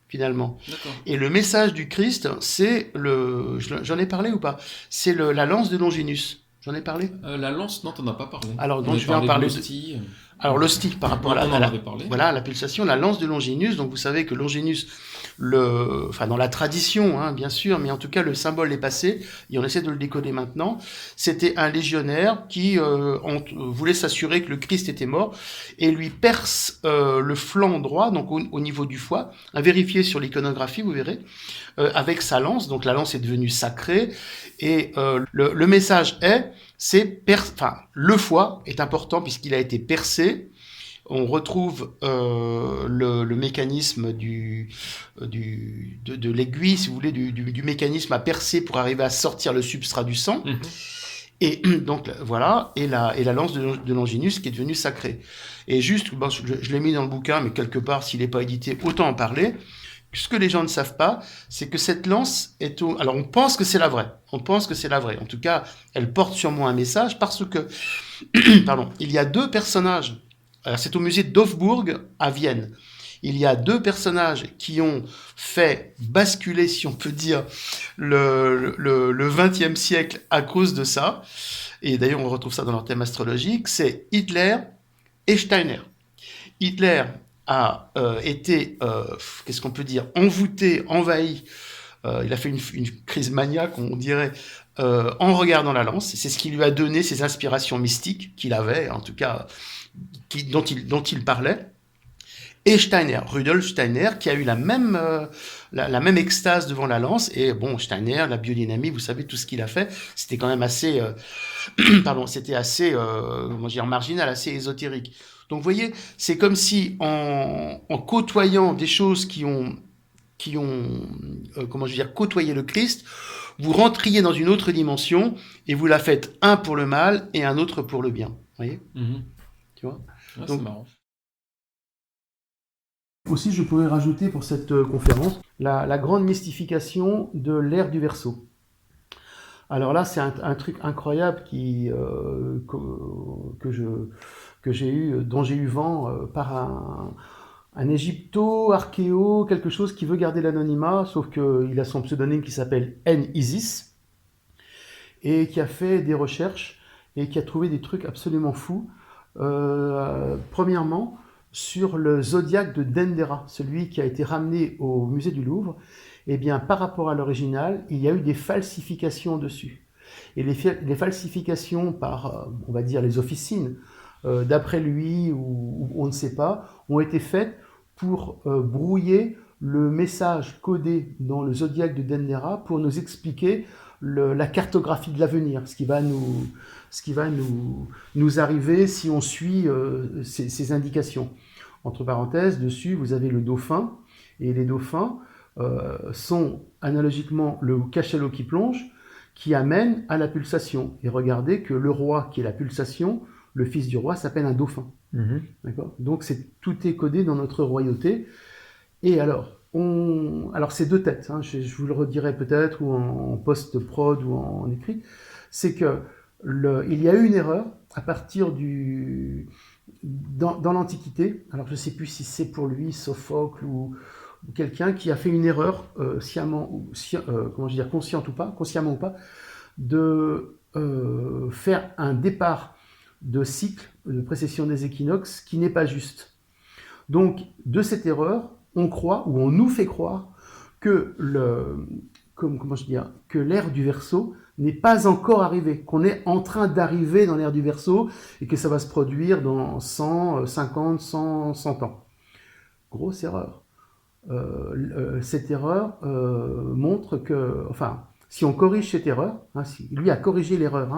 [SPEAKER 1] finalement.
[SPEAKER 3] D'accord.
[SPEAKER 1] Et le message du Christ, c'est j'en ai parlé ou pas ? C'est la lance de Longinus. J'en ai parlé ?
[SPEAKER 3] La lance, non, t'en as pas parlé.
[SPEAKER 1] Alors, donc je vais en parler. Alors l'hostie par rapport à la pulsation, la lance de Longinus. Donc vous savez que Longinus, enfin dans la tradition, hein, bien sûr, mais en tout cas le symbole est passé et on essaie de le décoder maintenant. C'était un légionnaire qui voulait s'assurer que le Christ était mort et lui perce le flanc droit, donc au niveau du foie. À vérifier sur l'iconographie, vous verrez, avec sa lance. Donc la lance est devenue sacrée et le message le foie est important puisqu'il a été percé. On retrouve le mécanisme de l'aiguille, si vous voulez, du mécanisme à percer pour arriver à sortir le substrat du sang. Mmh. Et donc voilà, et la lance de Longinus qui est devenue sacrée. Et juste, bon, je l'ai mis dans le bouquin, mais quelque part, s'il n'est pas édité, autant en parler. Ce que les gens ne savent pas, c'est que cette lance alors on pense que c'est la vraie. On pense que c'est la vraie. En tout cas, elle porte sur moi un message parce que, pardon, il y a deux personnages. Alors, c'est au musée d'Hofburg à Vienne. Il y a deux personnages qui ont fait basculer, si on peut dire, le XXe siècle à cause de ça. Et d'ailleurs, on retrouve ça dans leur thème astrologique. C'est Hitler et Steiner. Hitler a été, qu'est-ce qu'on peut dire, envoûté, envahi. Il a fait une crise maniaque, on dirait, en regardant la lance. C'est ce qui lui a donné ses inspirations mystiques qu'il avait, en tout cas, dont il parlait. Et Steiner, Rudolf Steiner, qui a eu la même extase devant la lance. Et bon, Steiner, la biodynamie, vous savez tout ce qu'il a fait, c'était quand même assez, c'était assez, marginal, assez ésotérique. Donc, vous voyez, c'est comme si en côtoyant des choses qui ont côtoyé le Christ, vous rentriez dans une autre dimension et vous la faites un pour le mal et un autre pour le bien. Vous voyez ? Tu vois ?
[SPEAKER 3] Ouais, donc, c'est marrant.
[SPEAKER 1] Aussi, je pourrais rajouter pour cette conférence la grande mystification de l'ère du Verseau. Alors là, c'est un truc incroyable dont j'ai eu vent par un égypto-archéo, quelque chose qui veut garder l'anonymat, sauf qu'il a son pseudonyme qui s'appelle N-Isis, et qui a fait des recherches et qui a trouvé des trucs absolument fous. Premièrement, sur le zodiaque de Dendera, celui qui a été ramené au musée du Louvre, eh bien, par rapport à l'original, il y a eu des falsifications dessus. Et les falsifications par, on va dire, les officines, d'après lui, ou on ne sait pas, ont été faites pour brouiller le message codé dans le zodiaque de Dendera pour nous expliquer la cartographie de l'avenir, ce qui va nous arriver si on suit ces indications. Entre parenthèses, dessus, vous avez le dauphin, et les dauphins sont analogiquement le cachalot qui plonge, qui amène à la pulsation. Et regardez que le roi, qui est la pulsation, le fils du roi s'appelle un dauphin. D'accord ? Donc tout est codé dans notre royauté. Et alors c'est deux têtes, hein, je vous le redirai peut-être, ou en post-prod, ou en écrit, c'est que il y a eu une erreur à partir dans l'Antiquité, alors je ne sais plus si c'est pour lui, Sophocle, ou quelqu'un qui a fait une erreur, consciemment ou pas, de faire un départ de cycle, de précession des équinoxes, qui n'est pas juste. Donc, de cette erreur, on croit, ou on nous fait croire, que l'ère du Verseau n'est pas encore arrivée, qu'on est en train d'arriver dans l'ère du Verseau, et que ça va se produire dans 100, 50, 100 ans. Grosse erreur. Cette erreur montre que, si on corrige cette erreur, hein, si lui a corrigé l'erreur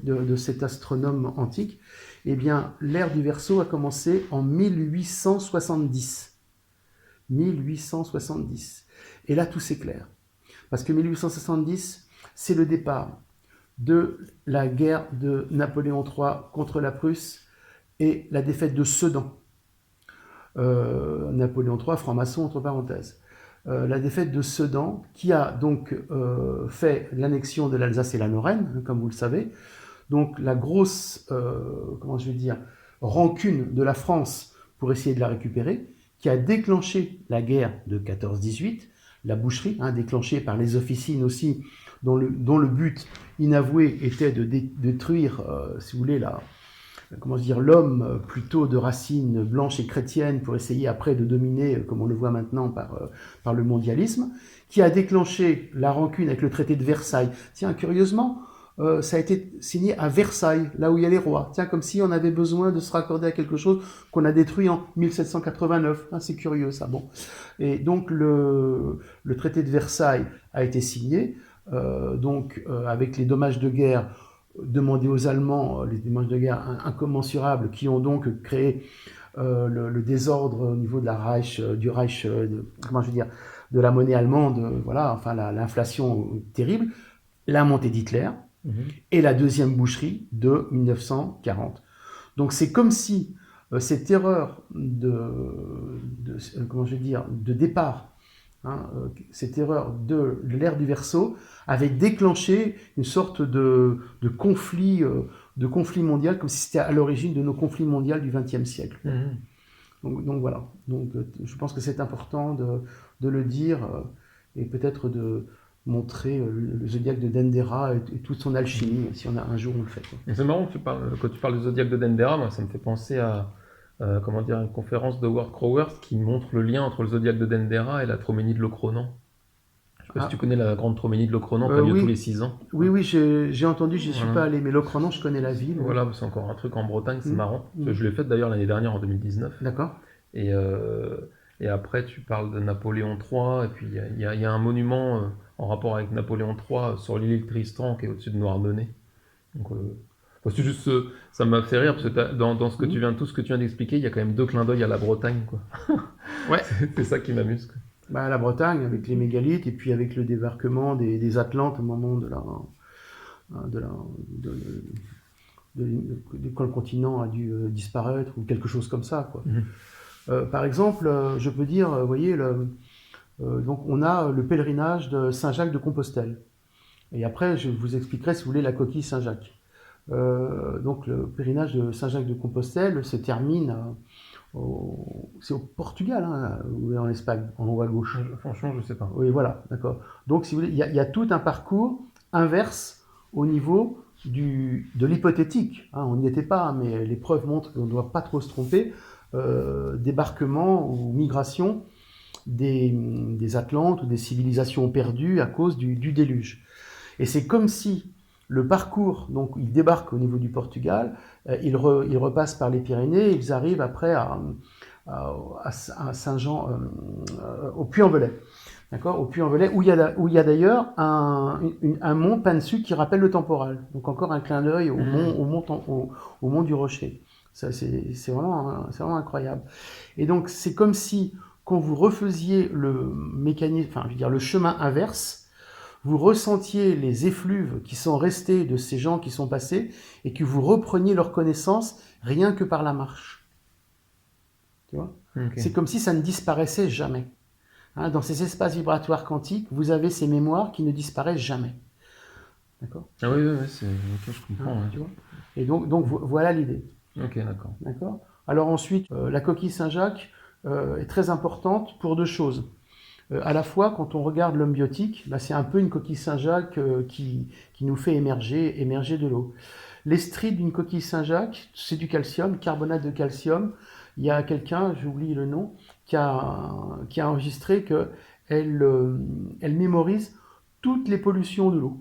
[SPEAKER 1] de cet astronome antique, eh bien, l'ère du Verseau a commencé en 1870. 1870. Et là, tout s'éclaire. Parce que 1870, c'est le départ de la guerre de Napoléon III contre la Prusse et la défaite de Sedan. Napoléon III, franc-maçon, entre parenthèses. La défaite de Sedan, qui a donc fait l'annexion de l'Alsace et la Lorraine, comme vous le savez. Donc la grosse, rancune de la France pour essayer de la récupérer, qui a déclenché la guerre de 14-18, la boucherie, déclenchée par les officines aussi, dont le but inavoué était de détruire, si vous voulez, comment dire, l'homme plutôt de racines blanches et chrétiennes pour essayer après de dominer, comme on le voit maintenant, par le mondialisme, qui a déclenché la rancune avec le traité de Versailles. Tiens, curieusement, ça a été signé à Versailles, là où il y a les rois. Tiens, comme si on avait besoin de se raccorder à quelque chose qu'on a détruit en 1789. Ah, c'est curieux ça. Bon. Et donc le traité de Versailles a été signé, avec les dommages de guerre demandés aux Allemands, les dommages de guerre incommensurables, qui ont donc créé le désordre au niveau de de la monnaie allemande, voilà, enfin l'inflation terrible, la montée d'Hitler et la deuxième boucherie de 1940. Donc c'est comme si cette erreur de départ, cette erreur de l'ère du Verseau avait déclenché une sorte de conflit mondial, comme si c'était à l'origine de nos conflits mondiaux du XXe siècle. Donc voilà. Donc je pense que c'est important de le dire et peut-être de montrer le zodiaque de Dendera et toute son alchimie, si on a un jour on le fait.
[SPEAKER 3] C'est marrant que quand tu parles du zodiaque de Dendera, moi ça me fait penser à une conférence de Ward Crowers qui montre le lien entre le zodiaque de Dendera et la Troménie de Locronan. Je sais pas si tu connais la grande Troménie de Locronan qui a lieu tous les 6 ans.
[SPEAKER 1] Oui, j'ai entendu, j'y suis pas allé, mais Locronan, je connais la ville.
[SPEAKER 3] Voilà, c'est encore un truc en Bretagne, c'est marrant. Je l'ai fait d'ailleurs l'année dernière en 2019.
[SPEAKER 1] D'accord.
[SPEAKER 3] Et après, tu parles de Napoléon III, et puis il y a un monument en rapport avec Napoléon III sur l'île Tristan qui est au-dessus de Noirdenay. Donc, c'est juste, ça m'a fait rire parce que dans tout ce que tu viens d'expliquer, il y a quand même 2 clins d'œil à la Bretagne, quoi.
[SPEAKER 1] Ouais.
[SPEAKER 3] C'est ça qui m'amuse, quoi.
[SPEAKER 1] Bah, la Bretagne avec les mégalithes et puis avec le débarquement des Atlantes au moment quand le continent a dû disparaître ou quelque chose comme ça, quoi. Par exemple, je peux dire, vous voyez, donc on a le pèlerinage de Saint-Jacques de Compostelle. Et après, je vous expliquerai, si vous voulez, la coquille Saint-Jacques. Donc le pèlerinage de Saint-Jacques de Compostelle se termine c'est au Portugal, ou en Espagne, en haut à gauche.
[SPEAKER 3] Franchement, je sais pas.
[SPEAKER 1] Oui, voilà, d'accord. Donc, si vous voulez, il y a tout un parcours inverse au niveau de l'hypothétique. On n'y était pas, mais les preuves montrent qu'on ne doit pas trop se tromper. Débarquement ou migration des Atlantes ou des civilisations perdues à cause du déluge. Et c'est comme si le parcours, donc ils débarquent au niveau du Portugal, ils repassent par les Pyrénées, ils arrivent après à Saint-Jean, au Puy-en-Velay. D'accord, au Puy-en-Velay, où il y a d'ailleurs un mont peint dessus qui rappelle le temporal. Donc encore un clin d'œil au mont du Rocher. Ça, c'est vraiment incroyable. Et donc c'est comme si, quand vous refaisiez le mécanisme, enfin, je veux dire, le chemin inverse, vous ressentiez les effluves qui sont restés de ces gens qui sont passés et que vous repreniez leur connaissance rien que par la marche. Tu vois ? Okay. C'est comme si ça ne disparaissait jamais. Dans ces espaces vibratoires quantiques, vous avez ces mémoires qui ne disparaissent jamais. D'accord ?
[SPEAKER 3] Ah oui, c'est ok, je comprends.
[SPEAKER 1] Tu vois ? Et donc voilà l'idée.
[SPEAKER 3] Ok, d'accord.
[SPEAKER 1] D'accord ? Alors ensuite, la coquille Saint-Jacques est très importante pour 2 choses. À la fois, quand on regarde l'homme biotique, c'est un peu une coquille Saint-Jacques qui nous fait émerger de l'eau. L'estrie d'une coquille Saint-Jacques, c'est du calcium, carbonate de calcium. Il y a quelqu'un, j'oublie le nom, qui a enregistré qu'elle mémorise toutes les pollutions de l'eau.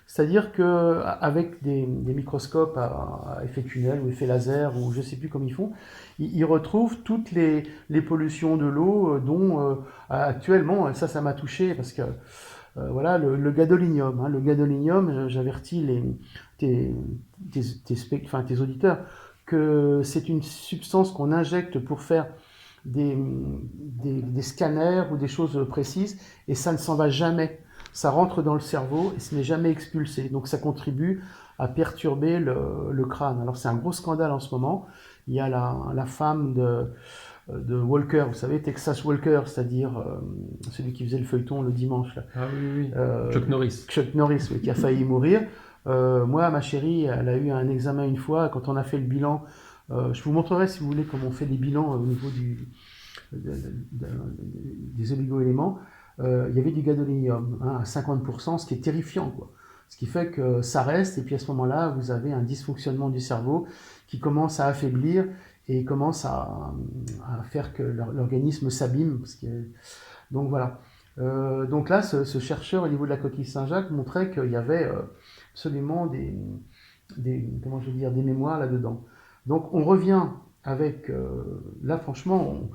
[SPEAKER 1] C'est-à-dire qu'avec des microscopes à effet tunnel ou effet laser, ou je ne sais plus comment ils font, ils retrouvent toutes les pollutions de l'eau dont actuellement, ça m'a touché parce que voilà, le gadolinium. Le gadolinium, j'avertis tes auditeurs que c'est une substance qu'on injecte pour faire des scanners ou des choses précises et ça ne s'en va jamais. Ça rentre dans le cerveau et ce n'est jamais expulsé. Donc ça contribue à perturber le crâne. Alors c'est un gros scandale en ce moment. Il y a la femme de Walker, vous savez, Texas Walker, c'est-à-dire celui qui faisait le feuilleton le dimanche. Là.
[SPEAKER 3] Ah oui. Chuck Norris.
[SPEAKER 1] Chuck Norris, oui, qui a failli mourir. Moi, ma chérie, elle a eu un examen une fois. Quand on a fait le bilan, je vous montrerai si vous voulez comment on fait des bilans au niveau des oligo-éléments. Il y avait du gadolinium à 50%, ce qui est terrifiant, quoi. Ce qui fait que ça reste, et puis à ce moment-là, vous avez un dysfonctionnement du cerveau qui commence à affaiblir et commence à faire que l'organisme s'abîme. Donc voilà. Donc là, ce chercheur au niveau de la coquille Saint-Jacques montrait qu'il y avait absolument comment je veux dire, des mémoires là-dedans. Donc on revient avec, là franchement,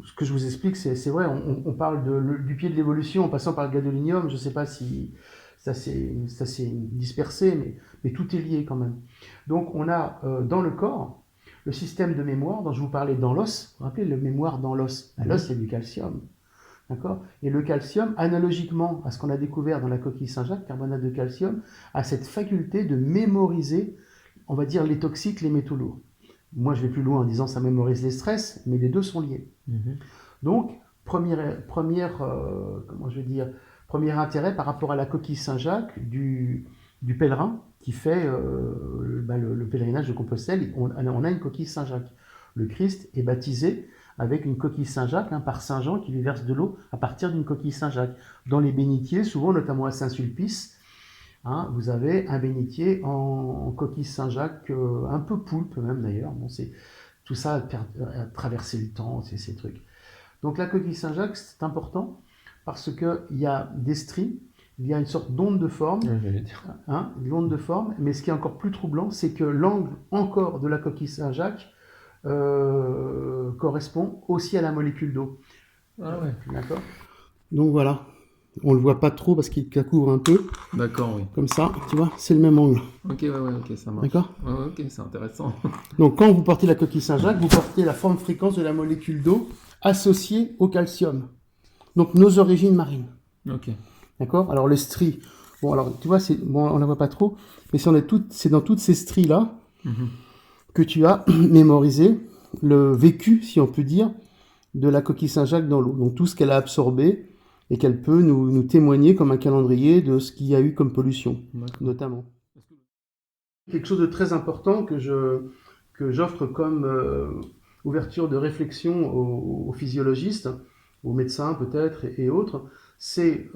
[SPEAKER 1] ce que je vous explique, c'est vrai, on parle du pied de l'évolution en passant par le gadolinium, je ne sais pas si ça s'est dispersé, mais tout est lié quand même. Donc on a dans le corps le système de mémoire dont je vous parlais dans l'os. Vous vous rappelez, le mémoire dans l'os. L'os, c'est du calcium. D'accord ? Et le calcium, analogiquement à ce qu'on a découvert dans la coquille Saint-Jacques, carbonate de calcium, a cette faculté de mémoriser, on va dire, les toxiques, les métaux lourds. Moi, je vais plus loin en disant ça mémorise les stress, mais les deux sont liés. Donc, premier intérêt par rapport à la coquille Saint-Jacques du pèlerin qui fait le pèlerinage de Compostelle. On a une coquille Saint-Jacques. Le Christ est baptisé avec une coquille Saint-Jacques par Saint Jean qui lui verse de l'eau à partir d'une coquille Saint-Jacques. Dans les bénitiers, souvent notamment à Saint-Sulpice, vous avez un bénitier en coquille Saint-Jacques, un peu poulpe même d'ailleurs. Bon, tout ça a traversé le temps, ces trucs. Donc la coquille Saint-Jacques, c'est important parce qu'il y a des stries, il y a une sorte d'onde de forme, l'onde de forme, mais ce qui est encore plus troublant, c'est que l'angle encore de la coquille Saint-Jacques correspond aussi à la molécule d'eau.
[SPEAKER 3] Ah ouais.
[SPEAKER 1] D'accord. Donc voilà. On le voit pas trop parce qu'il la couvre un peu.
[SPEAKER 3] D'accord, oui.
[SPEAKER 1] Comme ça, tu vois, c'est le même angle.
[SPEAKER 3] Ok, ça marche.
[SPEAKER 1] D'accord.
[SPEAKER 3] Ok, c'est intéressant.
[SPEAKER 1] Donc quand vous portez la coquille Saint-Jacques, vous portez la forme fréquence de la molécule d'eau associée au calcium. Donc nos origines marines.
[SPEAKER 3] Ok.
[SPEAKER 1] D'accord. Alors les stries, bon alors tu vois, on la voit pas trop, mais c'est dans toutes ces stries là que tu as mémorisé le vécu, si on peut dire, de la coquille Saint-Jacques dans l'eau. Donc tout ce qu'elle a absorbé et qu'elle peut nous témoigner comme un calendrier de ce qu'il y a eu comme pollution, notamment. Quelque chose de très important que j'offre comme ouverture de réflexion aux physiologistes, aux médecins peut-être et autres, c'est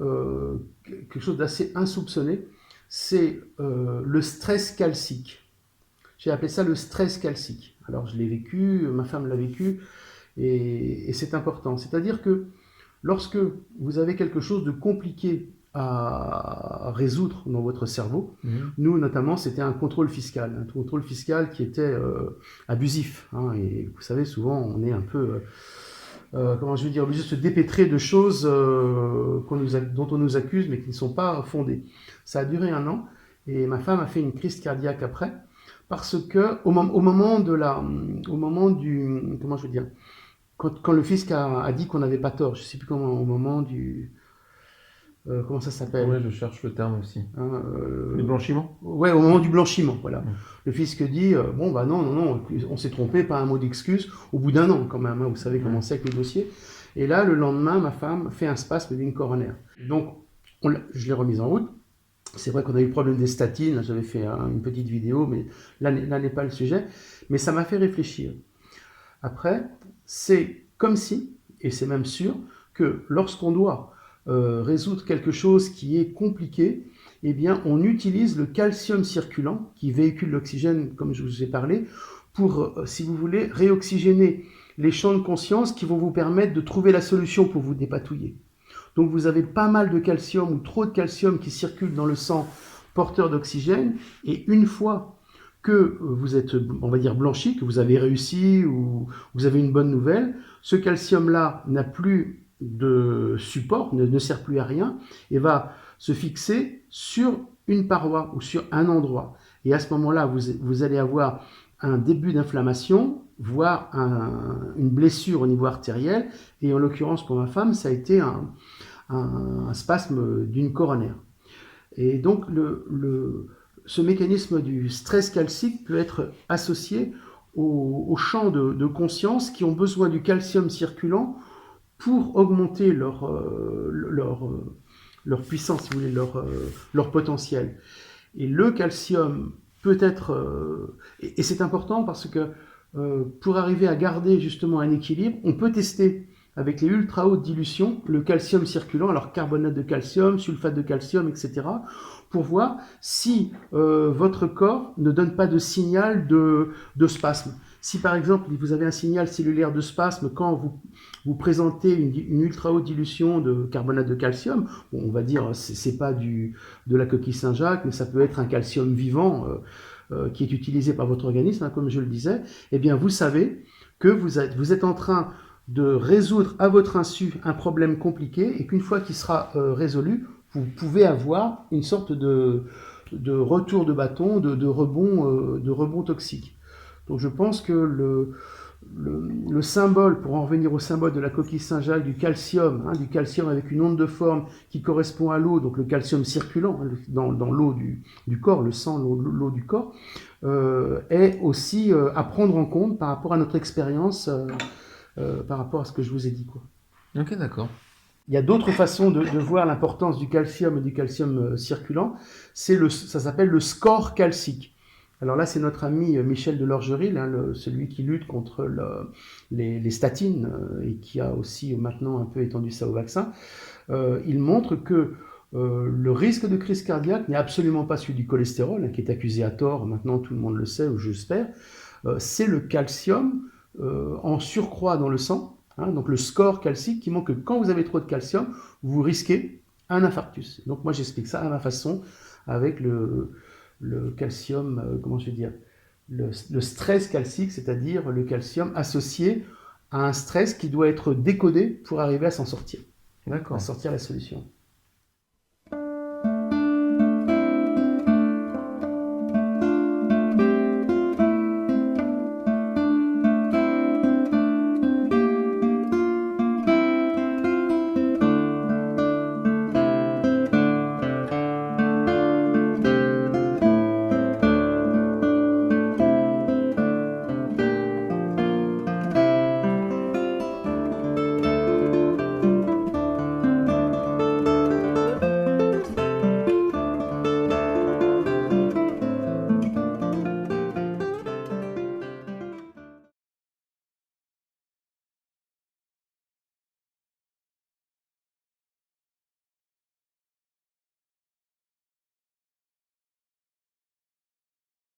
[SPEAKER 1] quelque chose d'assez insoupçonné, c'est le stress calcique. J'ai appelé ça le stress calcique. Alors je l'ai vécu, ma femme l'a vécu, et c'est important. C'est-à-dire que lorsque vous avez quelque chose de compliqué à résoudre dans votre cerveau, nous notamment c'était un contrôle fiscal qui était abusif. Et vous savez, souvent on est un peu, obligé de se dépêtrer de choses dont on nous accuse mais qui ne sont pas fondées. Ça a duré 1 an, et ma femme a fait une crise cardiaque après. Parce que au moment du, quand le fisc a dit qu'on n'avait pas tort, je ne sais plus comment, au moment du, comment ça s'appelle ?
[SPEAKER 3] Ouais, je cherche le terme aussi. Le blanchiment ?
[SPEAKER 1] Ouais, au moment du blanchiment, voilà. Le fisc dit, non, on s'est trompé, pas un mot d'excuse, au bout d'1 an quand même, vous savez comment c'est avec les dossiers. Et là, le lendemain, ma femme fait un spasme d'une coronaire. Donc, je l'ai remise en route. C'est vrai qu'on a eu le problème des statines, j'avais fait une petite vidéo, mais là n'est pas le sujet. Mais ça m'a fait réfléchir. Après, c'est comme si, et c'est même sûr, que lorsqu'on doit résoudre quelque chose qui est compliqué, eh bien, on utilise le calcium circulant, qui véhicule l'oxygène, comme je vous ai parlé, pour, si vous voulez, réoxygéner les champs de conscience qui vont vous permettre de trouver la solution pour vous dépatouiller. Donc vous avez pas mal de calcium ou trop de calcium qui circule dans le sang porteur d'oxygène, et une fois que vous êtes, on va dire, blanchi, que vous avez réussi ou vous avez une bonne nouvelle, ce calcium-là n'a plus de support, ne sert plus à rien, et va se fixer sur une paroi ou sur un endroit. Et à ce moment-là, vous allez avoir un début d'inflammation, voire une blessure au niveau artériel, et en l'occurrence pour ma femme, ça a été un spasme d'une coronaire. Et donc ce mécanisme du stress calcique peut être associé aux champs de conscience qui ont besoin du calcium circulant pour augmenter leur puissance, si vous voulez, leur potentiel. Et le calcium peut être... et c'est important parce que pour arriver à garder justement un équilibre, on peut tester avec les ultra hautes dilutions, le calcium circulant, alors carbonate de calcium, sulfate de calcium, etc., pour voir si votre corps ne donne pas de signal de spasme. Si par exemple vous avez un signal cellulaire de spasme quand vous présentez une ultra haute dilution de carbonate de calcium, bon, on va dire c'est pas de la coquille Saint-Jacques, mais ça peut être un calcium vivant qui est utilisé par votre organisme, hein, comme je le disais, eh bien vous savez que vous êtes en train de résoudre à votre insu un problème compliqué et qu'une fois qu'il sera résolu, vous pouvez avoir une sorte de retour de bâton, de rebond toxique. Donc je pense que le symbole, pour en revenir au symbole de la coquille Saint-Jacques, du calcium avec une onde de forme qui correspond à l'eau, donc le calcium circulant dans l'eau du corps, le sang, l'eau du corps, est aussi à prendre en compte par rapport à notre expérience, par rapport à ce que je vous ai dit, quoi.
[SPEAKER 3] Ok, d'accord.
[SPEAKER 1] Il y a d'autres façons de voir l'importance du calcium et du calcium circulant. Ça s'appelle le score calcique. Alors là, c'est notre ami Michel Delorgeril, hein, celui qui lutte contre les statines et qui a aussi maintenant un peu étendu ça au vaccin. Il montre que le risque de crise cardiaque n'est absolument pas celui du cholestérol, hein, qui est accusé à tort, maintenant tout le monde le sait, ou j'espère. C'est le calcium en surcroît dans le sang, hein, donc le score calcique qui montre que quand vous avez trop de calcium, vous risquez un infarctus. Donc moi j'explique ça à ma façon avec le calcium, comment je vais dire, le stress calcique, c'est-à-dire le calcium associé à un stress qui doit être décodé pour arriver à s'en sortir,
[SPEAKER 3] D'accord.
[SPEAKER 1] à sortir la solution.